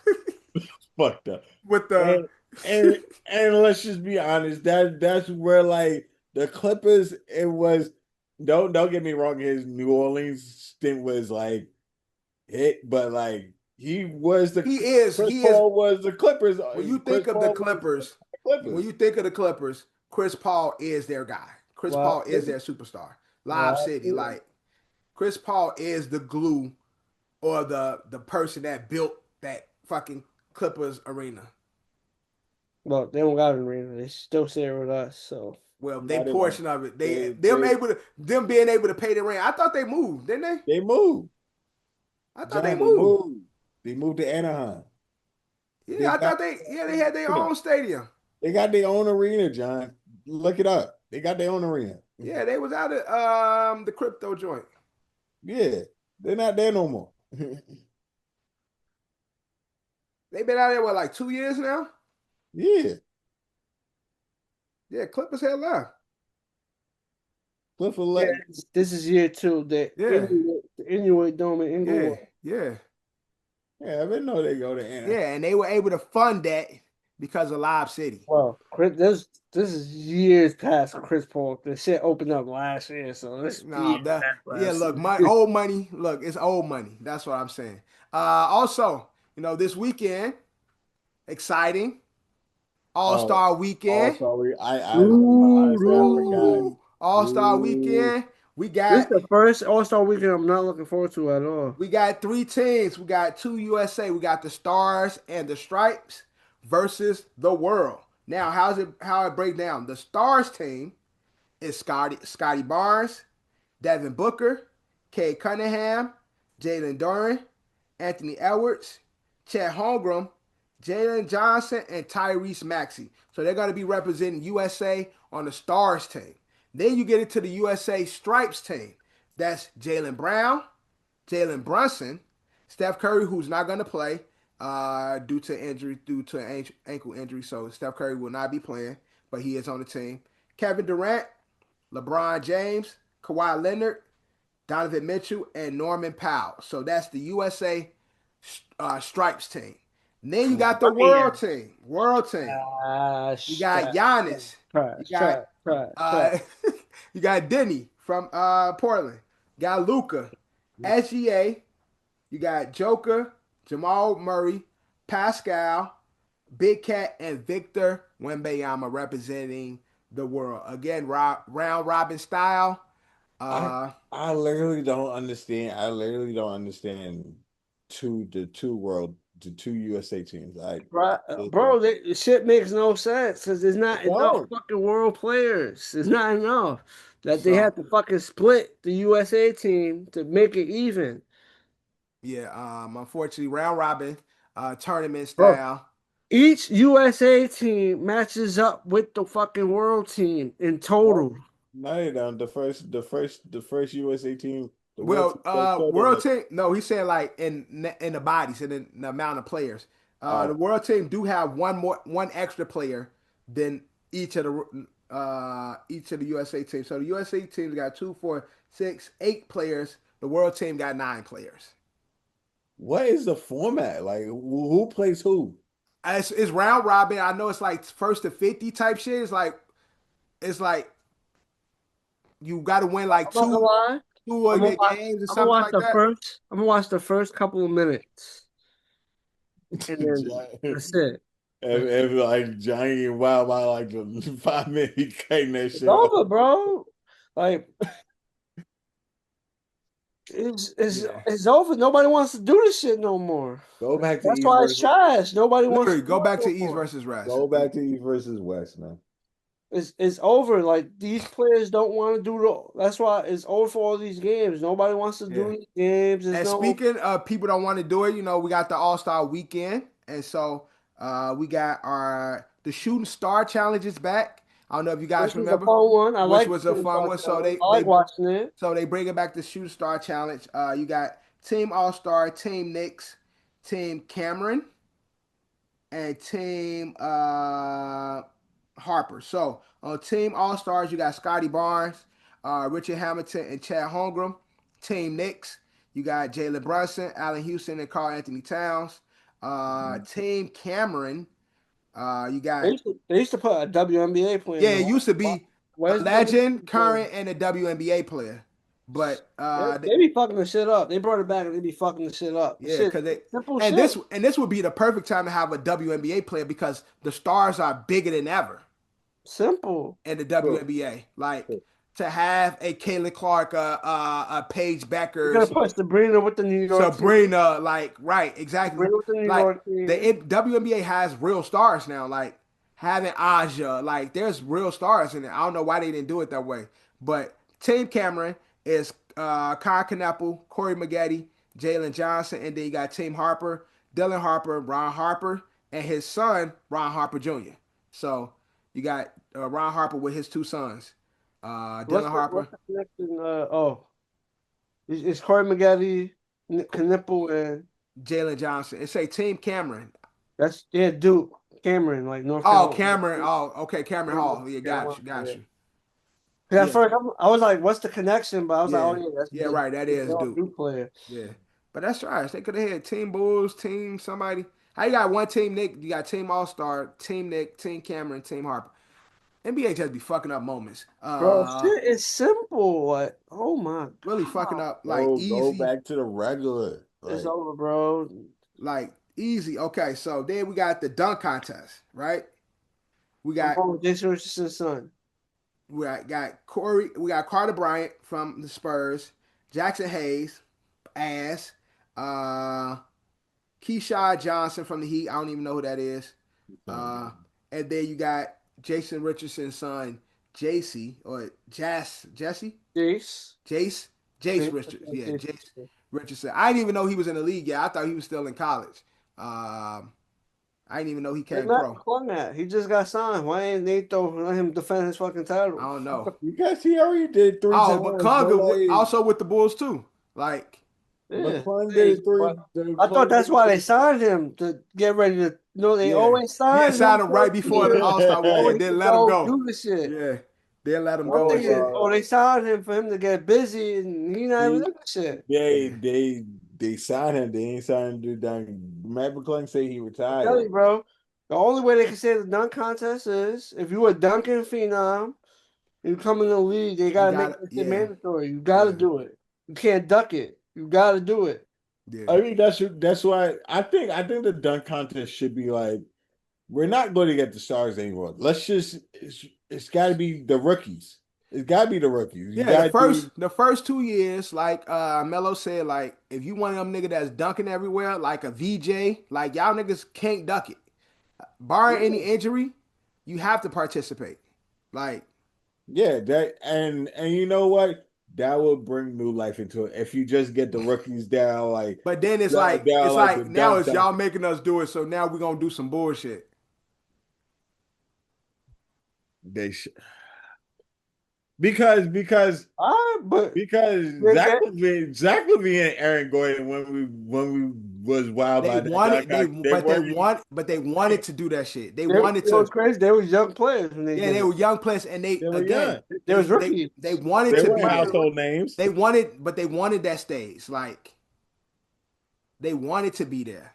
Fucked up. with the." And and and let's just be honest. That's where like the Clippers. It was. Don't get me wrong. His New Orleans stint was like it, but like he was the He is. Chris He is. Paul was the Clippers. When you Chris think of the Paul was Clippers, the when Clippers. you think of the Clippers, Chris Paul is their guy. Chris Well, Paul is their superstar. Lob well, City, like Chris Paul is the glue or the person that built that fucking Clippers arena. well, they don't got an arena. They still stay with us. So Well, they No, they won't. portion of it. They Them they able to them being able to pay the rent. I thought they moved, didn't they? they moved. I thought they John, they moved. moved. They moved to Anaheim. They Yeah, I got thought they had their own stadium. they got their own arena, John. Look it up. They got their own arena. Yeah, they was out at the crypto joint. Yeah, they're not there no more. They've been out there what like 2 years now? Yeah, Yeah, Clippers had left. Clifford yeah, let. this is year two. Yeah, The Inuit Dome in yeah, Inglewood. yeah. Yeah, I didn't know they go to Anaheim. Yeah, and they were able to fund that because of Lob City. Well, this is years past Chris Paul. The shit opened up last year, so let's No, be that that yeah, last look, year. my old money. Look, it's old money. That's what I'm saying. Also, this weekend, exciting. Oh, All-Star oh, weekend. sorry. Ooh, Honestly, I forgot. Ooh, All-Star Ooh, weekend. We this is got the first All-Star weekend I'm not looking forward to at all. we got three teams. We got two USA. We got the Stars and the Stripes versus the World. Now, how it break down? The Stars team is Scotty Barnes, Devin Booker, Cade Cunningham, Jalen Duren, Anthony Edwards, Chet Holmgren, Jalen Johnson, and Tyrese Maxey. So they're going to be representing USA on the Stars team. Then you get into the USA Stripes team. That's Jaylen Brown, Jalen Brunson, Steph Curry, who's not going to play due to an ankle injury. So Steph Curry will not be playing, but he is on the team. Kevin Durant, LeBron James, Kawhi Leonard, Donovan Mitchell, and Norman Powell. So that's the USA Stripes team. And then you got the World team. World team. You got Giannis. You got Trash. you got Denny from Portland. You got Luca, SGA. You got Joker, Jamal Murray, Pascal, Big Cat, and Victor Wembanyama representing the world. Again, round robin style. I literally don't understand. I literally don't understand the two USA teams. Bro, shit makes no sense because there's not enough Don't. fucking world players. There's not enough that they So have to fucking split the USA team to make it even. yeah, unfortunately, round robin tournament Bro, style. each USA team matches up with the fucking world team in total. No, they don't. The first USA team, the world Well, team goes further world than team. No, he said like in the bodies and in the amount of players. The oh world team do have one extra player than each of the USA teams. So the USA teams got 2, 4, 6, 8 players. The world team got 9 players. what is the format? Like who plays who? It's round robin. I know it's like first to 50 type shit. It's like you got to win like I'm not gonna lie. two of your games or I'm gonna something watch like the that. first. I'm gonna watch the first couple of minutes, and then that's it. If like Johnny and Wild by like the 5 minute he cutting that It's shit off. over, bro. Like Yeah. it's over. Nobody wants to do this shit no more. Go back to That's East why it's versus trash. Nobody wants Literally, to do go it back to no East more. versus West. go back to East versus West, man. It's over. Like these players don't want to do the. That's why it's over for all these games. Nobody wants to Yeah. do these games. There's And no. speaking of people don't want to do it, we got the All-Star weekend. And so we got the Shooting Star Challenges back. I don't know if you guys This was a remember, fun one. I which like. was a fun one. So I like watching it. they bring it back to Shooting Star Challenge. You got Team All-Star, Team Knicks, Team Cameron, and Team Harper. So on Team All Stars, you got Scotty Barnes, Richard Hamilton, and Chad Holmgren. Team Knicks, you got Jalen Brunson, Allen Houston, and Karl Anthony Towns. Team Cameron, you got They used to put a WNBA player in yeah, the it used to be a Where's the legend, WNBA? current, and a WNBA player. But They be fucking the shit up. They brought it back and they be fucking the shit up. yeah, Shit, because they simple and shit. this would be the perfect time to have a WNBA player because the stars are bigger than ever Simple. in the WNBA. Like to have a Caitlin Clark, a Paige You're gonna Beckers, put Sabrina with the New York team. Sabrina, like right, exactly. Sabrina with the New Like York team. the WNBA has real stars now. Like having Aja, like there's real stars in it. I don't know why they didn't do it that way. But Team Cameron is Kai Knappel, Corey Maggette, Jalen Johnson, and then you got Team Harper, Dylan Harper, Ron Harper, and his son Ron Harper Jr. So you got Ron Harper with his two sons, Dylan Harper. What's the connection? It's Corey Maggette, Knipple, and Jalen Johnson. It say Team Cameron. that's Duke Cameron, like North Oh, Carolina. Cameron. Oh, okay, Cameron Hall. Yeah, got you, Yeah. you. 'Cause at Yeah. first I was like, "What's the connection?" But I was Yeah. like, "Oh yeah, that's Yeah, right. That is Duke. Duke player." Yeah, but that's trash. They could have had Team Bulls, Team somebody. How you got one Team Nick? You got Team All Star, Team Nick, Team Cameron, Team Harper. NBA just be fucking up moments. Bro, shit is simple. Like, oh my Really God. fucking up like Go easy. back to the regular. It's Like, over, bro. Like easy. Okay, so then we got the dunk contest, right? We I'm got going with Jason Richardson's son. we got Corey. We got Carter Bryant from the Spurs, Jackson Hayes, ass. Keyshawn Johnson from the Heat. I don't even know who that is. And then you got Jason Richardson's son, JC or Jesse? Jace. Jace Richards. Yeah, Jace Richardson. I didn't even know he was in the league yet. I thought he was still in college. I didn't even know he came pro. That. He just got signed. Why ain't they let him defend his fucking title? I don't know. because he already did 3 times. Oh, but Conga also with the Bulls too. Like, Yeah. Did I thought that's why they signed him to get ready to. They always yeah, sign signed him right before the All-Star week and then let him go. Do the shit. Yeah, they let him go. They signed him for him to get busy, and he not even doing shit. They signed him. They ain't signed him to do that. Matt McClung say he retired. I'm telling you, bro. The only way they can say the dunk contest is if you a dunking phenom, you come in the league, they gotta make it mandatory. You gotta do it. You can't duck it. You gotta do it. Yeah. I mean that's why I think the dunk contest should be like, we're not going to get the stars anymore. Let's just it's got to be the rookies. It's got to be the rookies. Yeah, the first 2 years, like Melo said, like if you one of them niggas that's dunking everywhere, like a VJ, like y'all niggas can't duck it. Barring any injury, you have to participate. Like, yeah, that and you know what? That will bring new life into it if you just get the rookies down. Like, but then it's like now it's y'all making us do it, so now we're gonna do some bullshit. They should. Because Zach Levine and Aaron Gordon when we was wild they wanted to do that shit. They wanted to. It was crazy. They were young players when they were young players, and they was rookies. They wanted to be household names. They wanted that stage. Like they wanted to be there.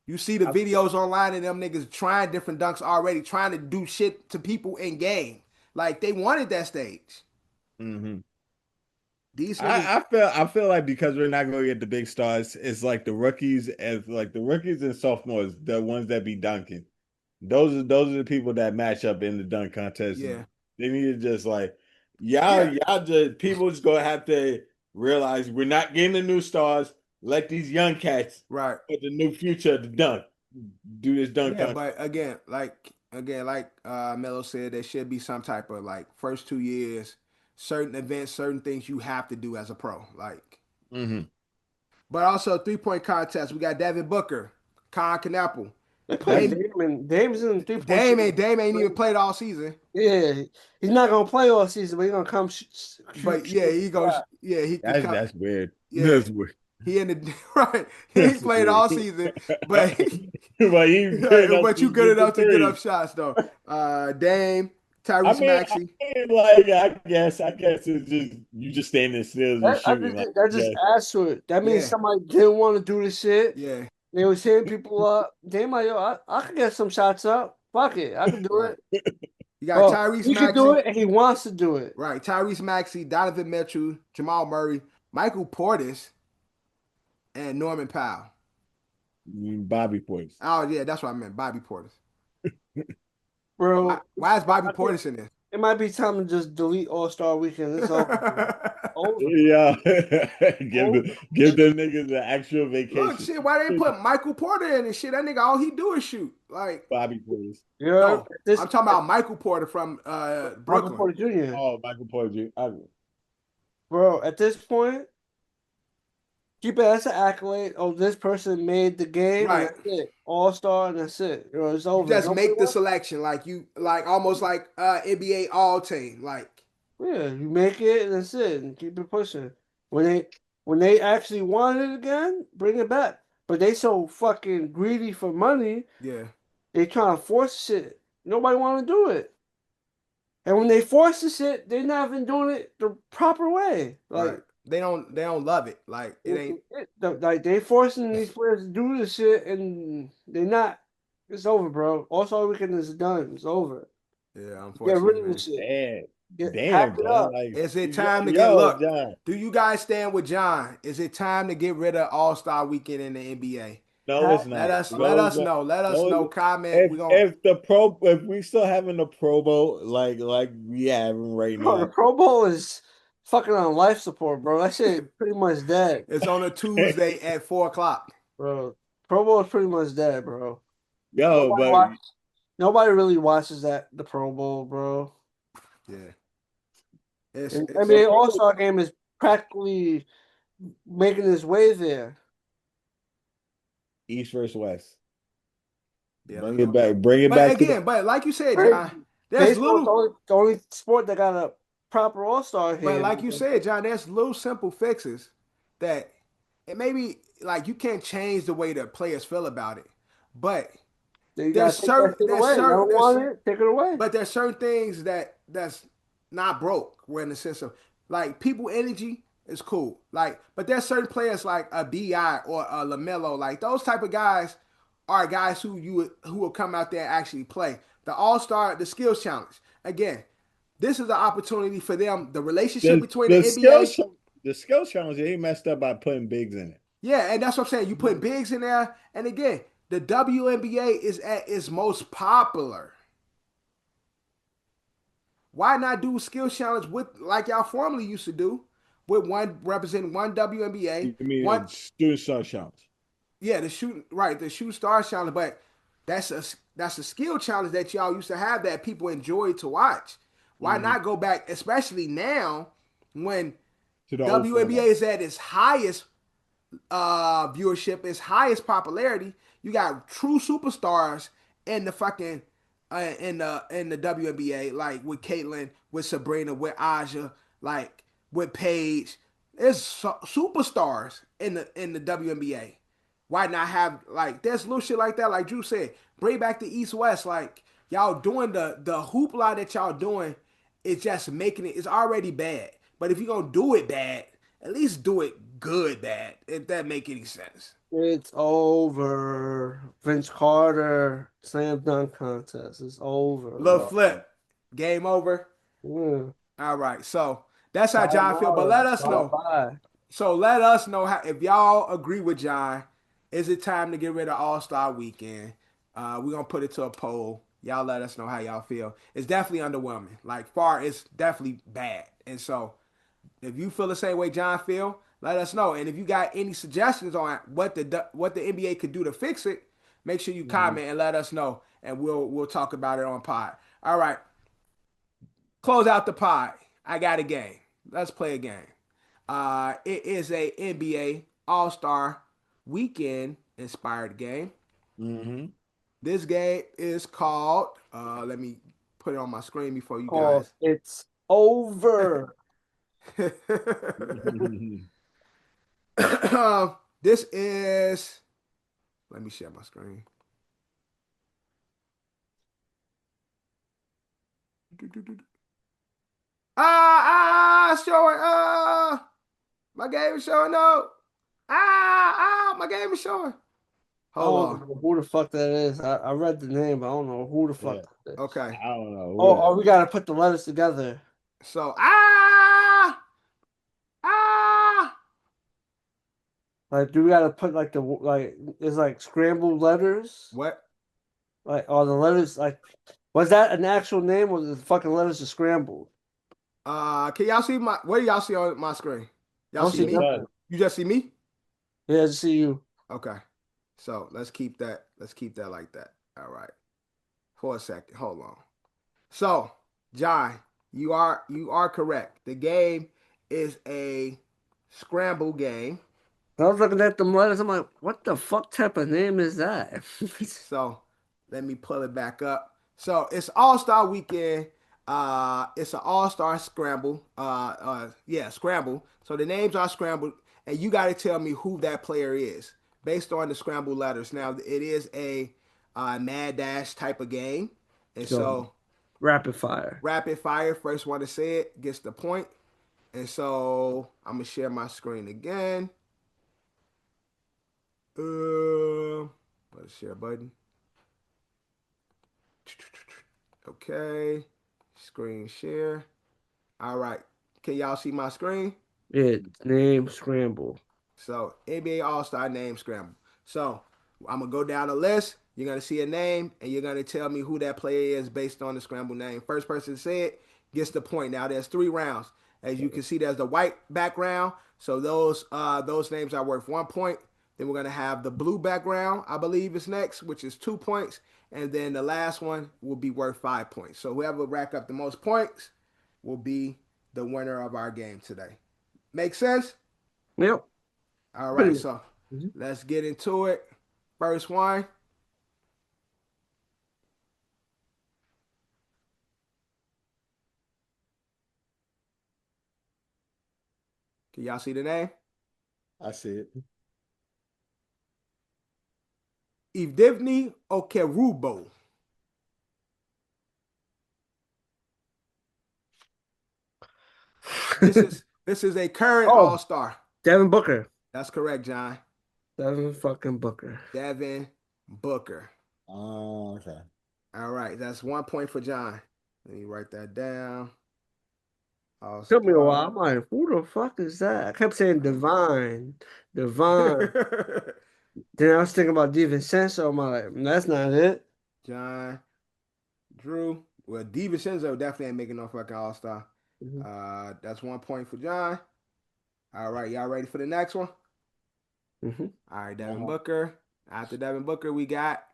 You see the videos online of them niggas trying different dunks already, trying to do shit to people in game. Like they wanted that stage. Mm-hmm. These niggas, I feel like because we're not going to get the big stars, it's like the rookies and sophomores, the ones that be dunking. Those are the people that match up in the dunk contest. Yeah, they need to just like y'all just people just gonna have to realize we're not getting the new stars. Let these young cats right for the new future of the dunk do this dunk. Yeah, but again, like Melo said, there should be some type of like first 2 years, certain events, certain things you have to do as a pro. Like, but also 3-point contest. We got Devin Booker, Con Knappel. Dame's in 3-point. Dame ain't even played all season. Yeah, he's not gonna play all season, but he's gonna come. But yeah, he goes. Yeah, he. That's weird. Yeah. That's weird. He in the right. He ain't played all season, but But he's good enough but to you good get the enough to get up threes. shots though. Dame, I Tyrese mean, Maxey. I guess it's just you just standing still and shooting. Like, That just yeah, adds to it. That means Yeah, somebody didn't want to do the shit. yeah, They was hitting people up. They might, yo, I could get some shots up. Fuck it, I can do right. it. You got Bro, Tyrese he could do Maxey. it, and he wants to do it. Right, Tyrese Maxey, Donovan Mitchell, Jamal Murray, Michael Portis, and Norman Powell. Bobby points. Oh yeah, that's what I meant. Bobby Portis. Bro, Why is Bobby Portis in this? it might be time to just delete All-Star Weekend. It's over. Over. Yeah, Over. give them niggas an actual Look, vacation. shit, why they put Michael Porter in and shit? That nigga, all he do is shoot. Like, Bobby points. Yeah, no, I'm talking about Michael Porter from Michael Brooklyn. Porter Jr. Oh, Michael Porter Jr. Bro, at this point, keep it as an accolade. Oh, this person made the game, and Right. that's it. All-Star, and that's it. You know, it's You over. just Nobody make the wants. selection, like you, like almost like NBA All Team. Like, Yeah, you make it, and that's it, and keep it pushing. When they actually want it again, bring it back. But they so fucking greedy for money, yeah, they trying to force shit. Nobody want to do it. And when they force the shit, they're not even doing it the proper way. right. Like, They don't love it. Like, it ain't. like they forcing these players to do this shit, and they're not. It's over, bro. All-Star Weekend is done. It's over. Yeah, Get rid unfortunately, of man. this shit. Damn, Pack it John. up. Like, Is it time to get yo, look? John. Do you guys stand with John? Is it time to get rid of All Star Weekend in the NBA? No, it's Let not. us No, know. Let us no. know. Comment. We gonna If we still having the Pro Bowl like we having right Bro, the now, Pro Bowl is fucking on life support, bro. That shit pretty much dead, it's on a Tuesday at 4 o'clock. bro. Pro Bowl is pretty much dead, bro. yo, Nobody but watch, nobody really watches the Pro Bowl, bro. Yeah. It's And it's the NBA Pro All-Star game is practically making its way there. East versus West. yeah. Bring it back. Bring it But back to again, but like you said, Right? John, there's Baseball is little. the only sport that got a proper All-Star But here. like you said, John, there's little simple fixes that it maybe like you can't change the way the players feel about it, but So you gotta take that shit away. You don't want it, take it away. but there's certain things that's not broke. We're in the sense of like people energy is cool. Like, but there's certain players like a Bi or a Lamelo, like those type of guys are guys who will come out there and actually play. The All Star, the skills challenge. Again, this is the opportunity for them. The relationship between the NBA. the skill challenge. They messed up by putting bigs in it. Yeah, and that's what I'm saying. You put bigs in there, and again, the WNBA is at its most popular. Why not do a skill challenge with like y'all formerly used to do, with one representing one WNBA, You mean one student star challenge? yeah, the shoot star challenge, but that's a skill challenge that y'all used to have that people enjoyed to watch. Why not go back, especially now when To the old WNBA format. is at its highest viewership, its highest popularity. You got true superstars in the fucking in the WNBA, like with Caitlyn, with Sabrina, with Aja, like with Paige. There's superstars in the WNBA. Why not have like there's little shit like that, like Drew said, bring back the East West, like y'all doing the hoopla that y'all doing, it's just making it. It's already bad, but if you're gonna do it bad, at least do it good bad. If that make any sense. It's over. Vince Carter slam dunk contest. It's over, Little bro. flip, game over. Yeah. All right, so that's how John feel. But let us know. Bye. So let us know how if y'all agree with John. Is it time to get rid of All Star Weekend? We're gonna put it to a poll. Y'all let us know how y'all feel. It's definitely underwhelming. Like far, it's definitely bad. And so, if you feel the same way John feel, let us know. And if you got any suggestions on what the NBA could do to fix it, make sure you comment and let us know, and we'll talk about it on pod. All right, close out the pod. I got a game. Let's play a game. It is a NBA All Star Weekend inspired game. Mm-hmm. This game is called. Let me put it on my screen before you Oh, guys. it's over. This is. Let me share my screen. Showing. My game is showing up. My game is showing. I Hold don't on. know who the fuck that is. I read the name, but I don't know who the Yeah. fuck that is. Okay. I don't know who Oh, that we is. gotta put the letters together. So ah. Like, do we gotta put like it's like scrambled letters? What? Like, are the letters like, was that an actual name or the fucking letters just scrambled? Can y'all see my? What do y'all see on my screen? I Y'all don't see see me? nothing. You just see me? Yeah, I just see you. Okay. So let's keep that. Let's keep that like that. All right. For a second. Hold on. So, John, you are correct. The game is a scramble game. I was looking at the letters. I'm like, what the fuck type of name is that? So let me pull it back up. So it's All-Star weekend. It's an All-Star scramble. Yeah, scramble. So the names are scrambled, and you got to tell me who that player is based on the scrambled letters. Now it is a mad dash type of game, and So, so rapid fire. rapid fire. First one to say it gets the point. And so I'm gonna share my screen again. Let's share button. Okay. Screen share. All right. Can y'all see my screen? Yeah, name scramble. So NBA All-Star name scramble. So I'm gonna go down the list. You're gonna see a name, and you're gonna tell me who that player is based on the scramble name. First person to say it gets the point. Now there's 3 rounds. As you can see, there's the white background. So those names are worth 1 point. Then we're gonna have the blue background, I believe is next, which is 2 points. And then the last one will be worth 5 points. So whoever rack up the most points will be the winner of our game today. Make sense? Yep. All Pretty right, much. so Mhm. let's get into it. First one. Can y'all see the name? I see it. Evdivny Okerubo. This is a current Oh, All-Star. Devin Booker. That's correct, John. Devin fucking Booker. Devin Booker. Oh, okay. All right, that's 1 point for John. Let me write that down. Took me a All-Star. while. I'm like, who the fuck is that? I kept saying Divine, Divine. Then I was thinking about DiVincenzo. I'm like, that's not it. John Drew. Well, DiVincenzo definitely ain't making no fucking All-Star. Mhm. That's 1 point for John. All right, y'all ready for the next one? Mhm. All right, Devin Uh-huh. Booker. After Devin Booker, we got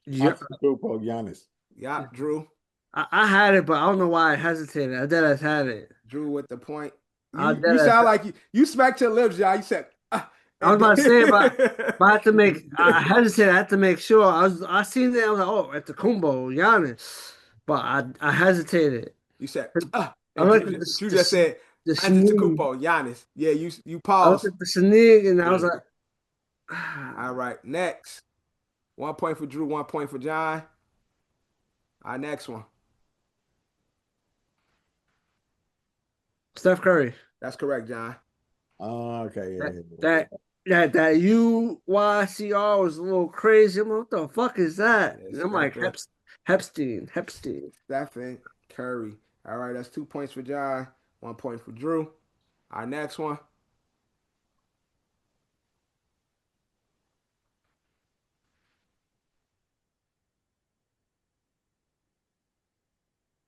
Yeah, Antetokounmpo, Giannis. Drew. I had it, but I don't know why I hesitated. I did. I had it. Drew with the point. I You did. sound like you smacked your lips, y'all. You said, I was and about to say, but I had to make. I then- hesitated. I had to make sure. I seen it. I was like, oh, at the Kumbo, Giannis. But I hesitated. you said, I and looked Drew, at Drew just said, the sneeze. Antetokounmpo, Giannis. Yeah, you I looked paused. at the sneeze, and I was Yeah. like, All right, next. 1 point for Drew, 1 point for John. Our next one. Steph Curry. That's correct, John. Oh, okay. That Yeah. that that UYCR was a little crazy. I'm like, what the fuck is that? Yeah, And I'm like, scrapper. Hepstein. Stephen Curry. All right, that's 2 points for John, 1 point for Drew. Our next one.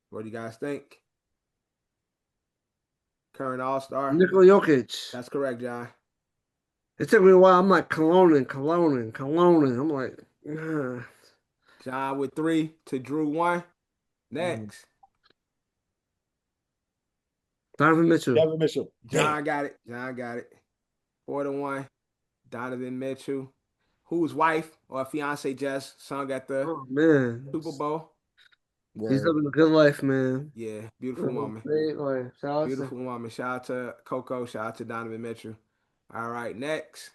What do you guys think? Current All Star. Nikola Jokic. That's correct, John. It took me a while. I'm like, coloning. I'm like, John with 3 to Drew 1. Mhm. Next. Donovan Mitchell. Devin Mitchell. Damn. John got it. John got it. 4-1. Donovan Mitchell, whose wife or fiance just sung at the Oh man, Super Bowl. he's Word. living a good life, man. Yeah, beautiful Living woman. a great life. Shout out to Beautiful woman. Shout out to Coco. Shout out to Donovan Mitchell. All right, next.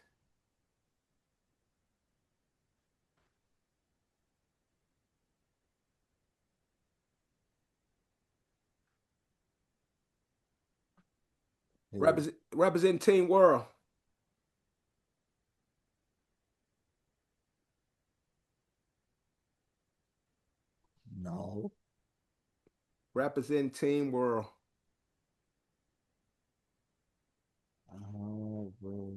Represent Team World. No. Represent Team World. Oh, bro.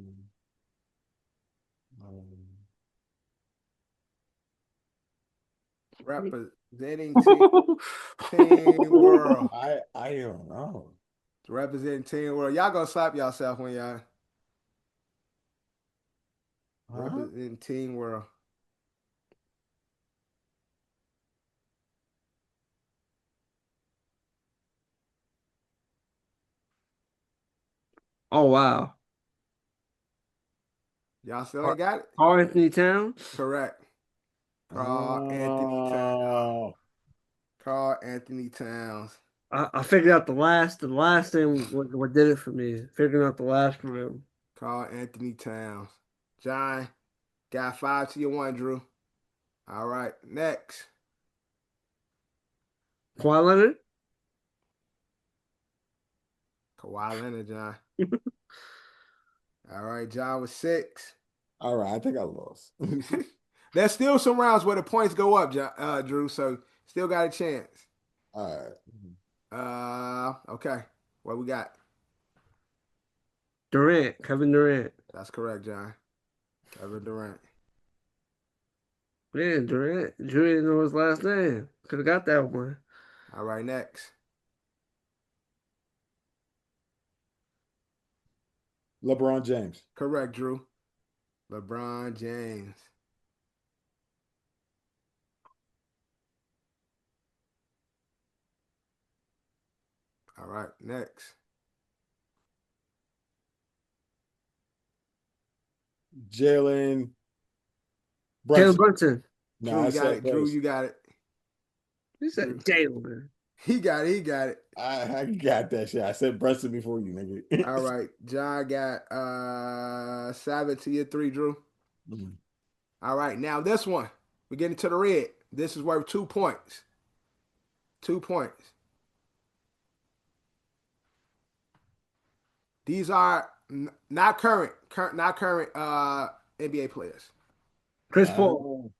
Representing Team World. I don't know. Representing Team World. Y'all gonna slap yourself when y'all Huh? representing Team World. Oh wow. Y'all still ain't got it? Karl Anthony Towns. Correct. Carl Anthony Towns. Oh. Carl Anthony Towns. I figured out the last thing what did it for me. Figuring out the last room. Carl Anthony Towns. John, got 5 to your 1, Drew. All right, next. Kawhi Leonard. Kawhi Leonard, John. All right, John with 6. All right, I think I lost. There's still some rounds where the points go up, Drew, so still got a chance. All right. Okay. What we got? Durant. Kevin Durant. That's correct, John. Kevin Durant. Man, Durant. Drew didn't know his last name. Could have got that one. All right, next. LeBron James. Correct, Drew. LeBron James. All right, next. Jalen Jalen Brunson. Brunson. No, Drew, I you got said it. Drew, first. you got it. He said Jalen. He got it. He got it. I got that shit. I said Brunson before you, nigga. All right. John got 7 to your 3, Drew. Mhm. All right. Now this one. We're getting to the red. This is worth 2 points. 2 points. These are not current NBA players. Chris Paul.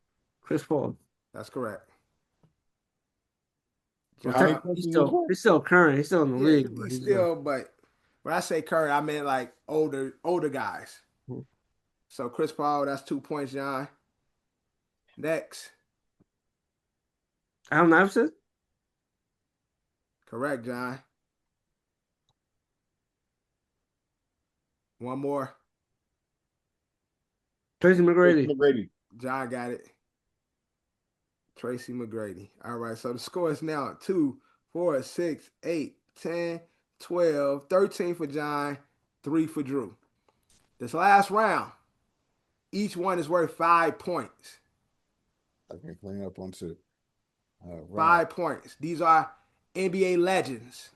Chris Paul. That's correct. Well, How many John, points he's is this still for? he's still current. He's still in the yeah, league. But he's he's still, but when I say current, I meant like older guys. Mhm. So Chris Paul, that's 2 points, John. Next. Allen Iverson. Correct, John. One more. Tracy McGrady. McGrady. John got it. Tracy McGrady. All right, so the score is now 2, 4, 6, 8, 10, 12, 13 for John, 3 for Drew. This last round, each one is worth 5 points. I can clean up on 2. All right. 5 points. These are NBA legends.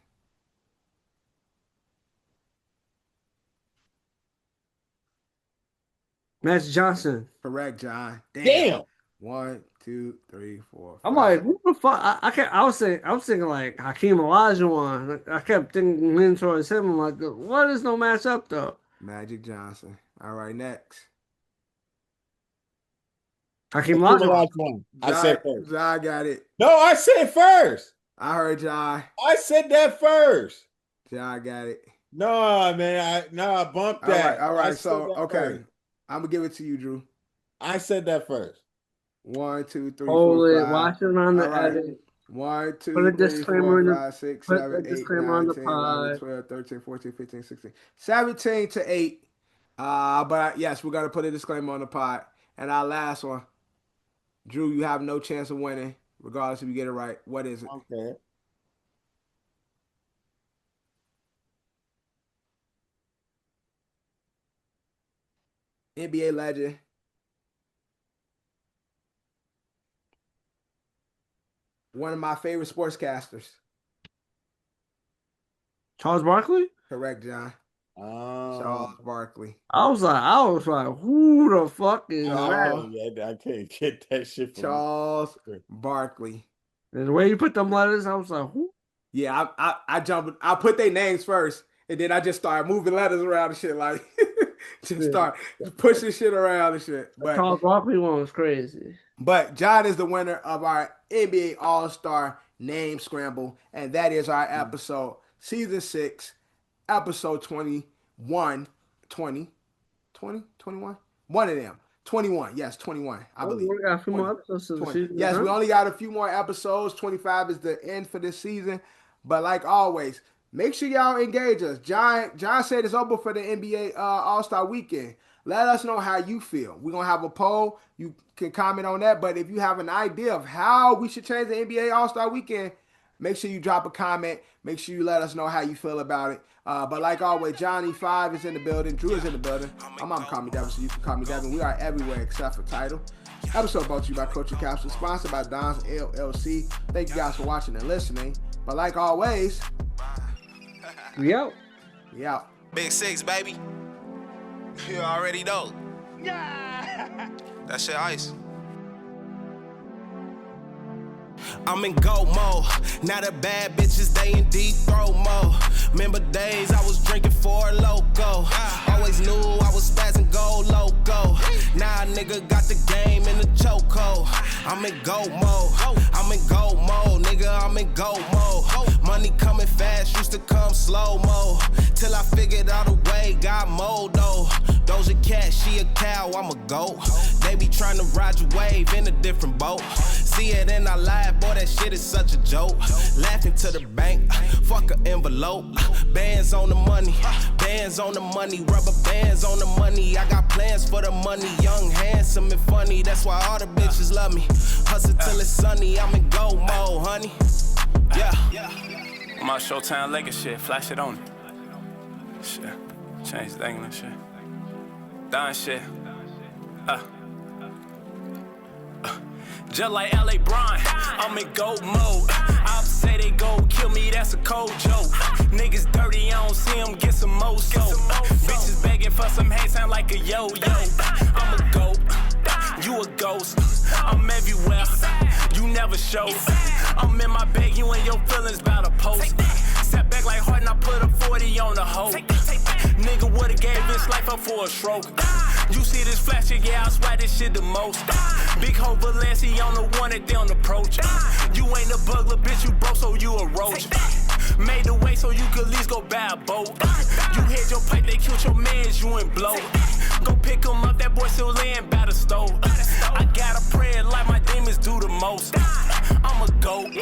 Magic Johnson. Correct, John. Damn. 1, 2, 3, 4, 5. I'm like, who the fuck? I can't. I was thinking like Hakeem Olajuwon. I kept thinking leaning towards him. I'm like, what is no matchup though? Magic Johnson. All right, next. Hakeem Let's do the Olajuwon. last one. I said first. John got it. No, I said first. I heard John. I said that first. John got it. No, man. I bumped that. All right. I said So, that okay. first. I'm going to give it to you, Drew. I said that first. 1, 2, 3, Hold 4, it. 5. Watch it on the All right. edit. 1, Put 2, a 3, disclaimer 4, in the 5, 6, put 7, a 8, disclaimer 9, on the 10, 11, pod. 12, 13, 14, 15, 16. 17 to 8. But yes, we're going to put a disclaimer on the pod. And our last one, Drew, you have no chance of winning, regardless if you get it right. What is it? Okay. NBA legend. One of my favorite sportscasters. Charles Barkley. Correct, John. Charles Barkley. I was like, who the fuck is that? Yeah, I can't get that shit from Charles Barkley. And the way you put them letters, I was like, who? Yeah, I jumped. I put their names first, and then I just started moving letters around and shit, like just start pushing shit around and shit. But Charles Barkley one was crazy. But John is the winner of our NBA All-Star Name Scramble, and that is our episode, Season 6, Episode 21. 20? 20? 21? One of them. 21. Yes, 21, I believe. We got a few more episodes to the season. Yes, we only got a few more episodes. 25 is the end for this season. But like always, make sure y'all engage us. John said it's open for the NBA All-Star Weekend. Let us know how you feel. We're going to have a poll. You can comment on that. But if you have an idea of how we should change the NBA All-Star Weekend, make sure you drop a comment. Make sure you let us know how you feel about it. But like always, Johnny 5 is in the building. Drew is in the building. My mom called me Devin, so you can call me Devin. We are everywhere except for title. Episode brought to you by Culture Capsule, sponsored by Don's LLC. Thank you guys for watching and listening. But like always, we out. We out. Big 6, baby. You already know. Yeah. That shit ice. I'm in go mode. Now the bad bitches, they in deep throat mode. Remember days I was drinking for a loco. Always knew I was spazzing go loco. Now a nigga got the game in the chokehold. I'm in go mode. I'm in go mode, nigga. I'm in go mode. Money coming fast, used to come slow mo. Till I figured out a way, got mold though. Doja Cat, she a cow, I'm a goat. They be trying to ride your wave in a different boat. See it in our life, boy, that shit is such a joke. Laughing to the bank, fuck a envelope. Bands on the money, bands on the money, rubber bands on the money. I got plans for the money, young, handsome, and funny. That's why all the bitches love me. Hustle till it's sunny, I'm in go mode, honey. Yeah. I'm out Showtime Lakers shit, flash it on it. Shit, change the angle and shit. Done shit. Just like LA Bron, I'm in gold mode. I'll say they go kill me, that's a cold joke. Niggas dirty, I don't see them get some more soap. Bitches begging for some hate, sound like a yo-yo. I'm a goat, you a ghost. I'm everywhere, you never show. I'm in my bag, you and your feelings bout to post. Step back like hard and I put a 40 on the hoe. Nigga would've gave his life up for a stroke. You see this flash shit, yeah, I swear this shit the most. Big hoe Valenci on the one that they don't approach. You ain't a bugler, bitch, you broke, so you a roach. Made the way so you could at least go buy a boat. You hit your pipe, they killed your mans, you ain't blow. Go pick him up, that boy still laying by the stove. I got a prayer like my demons do the most. I'm a goat.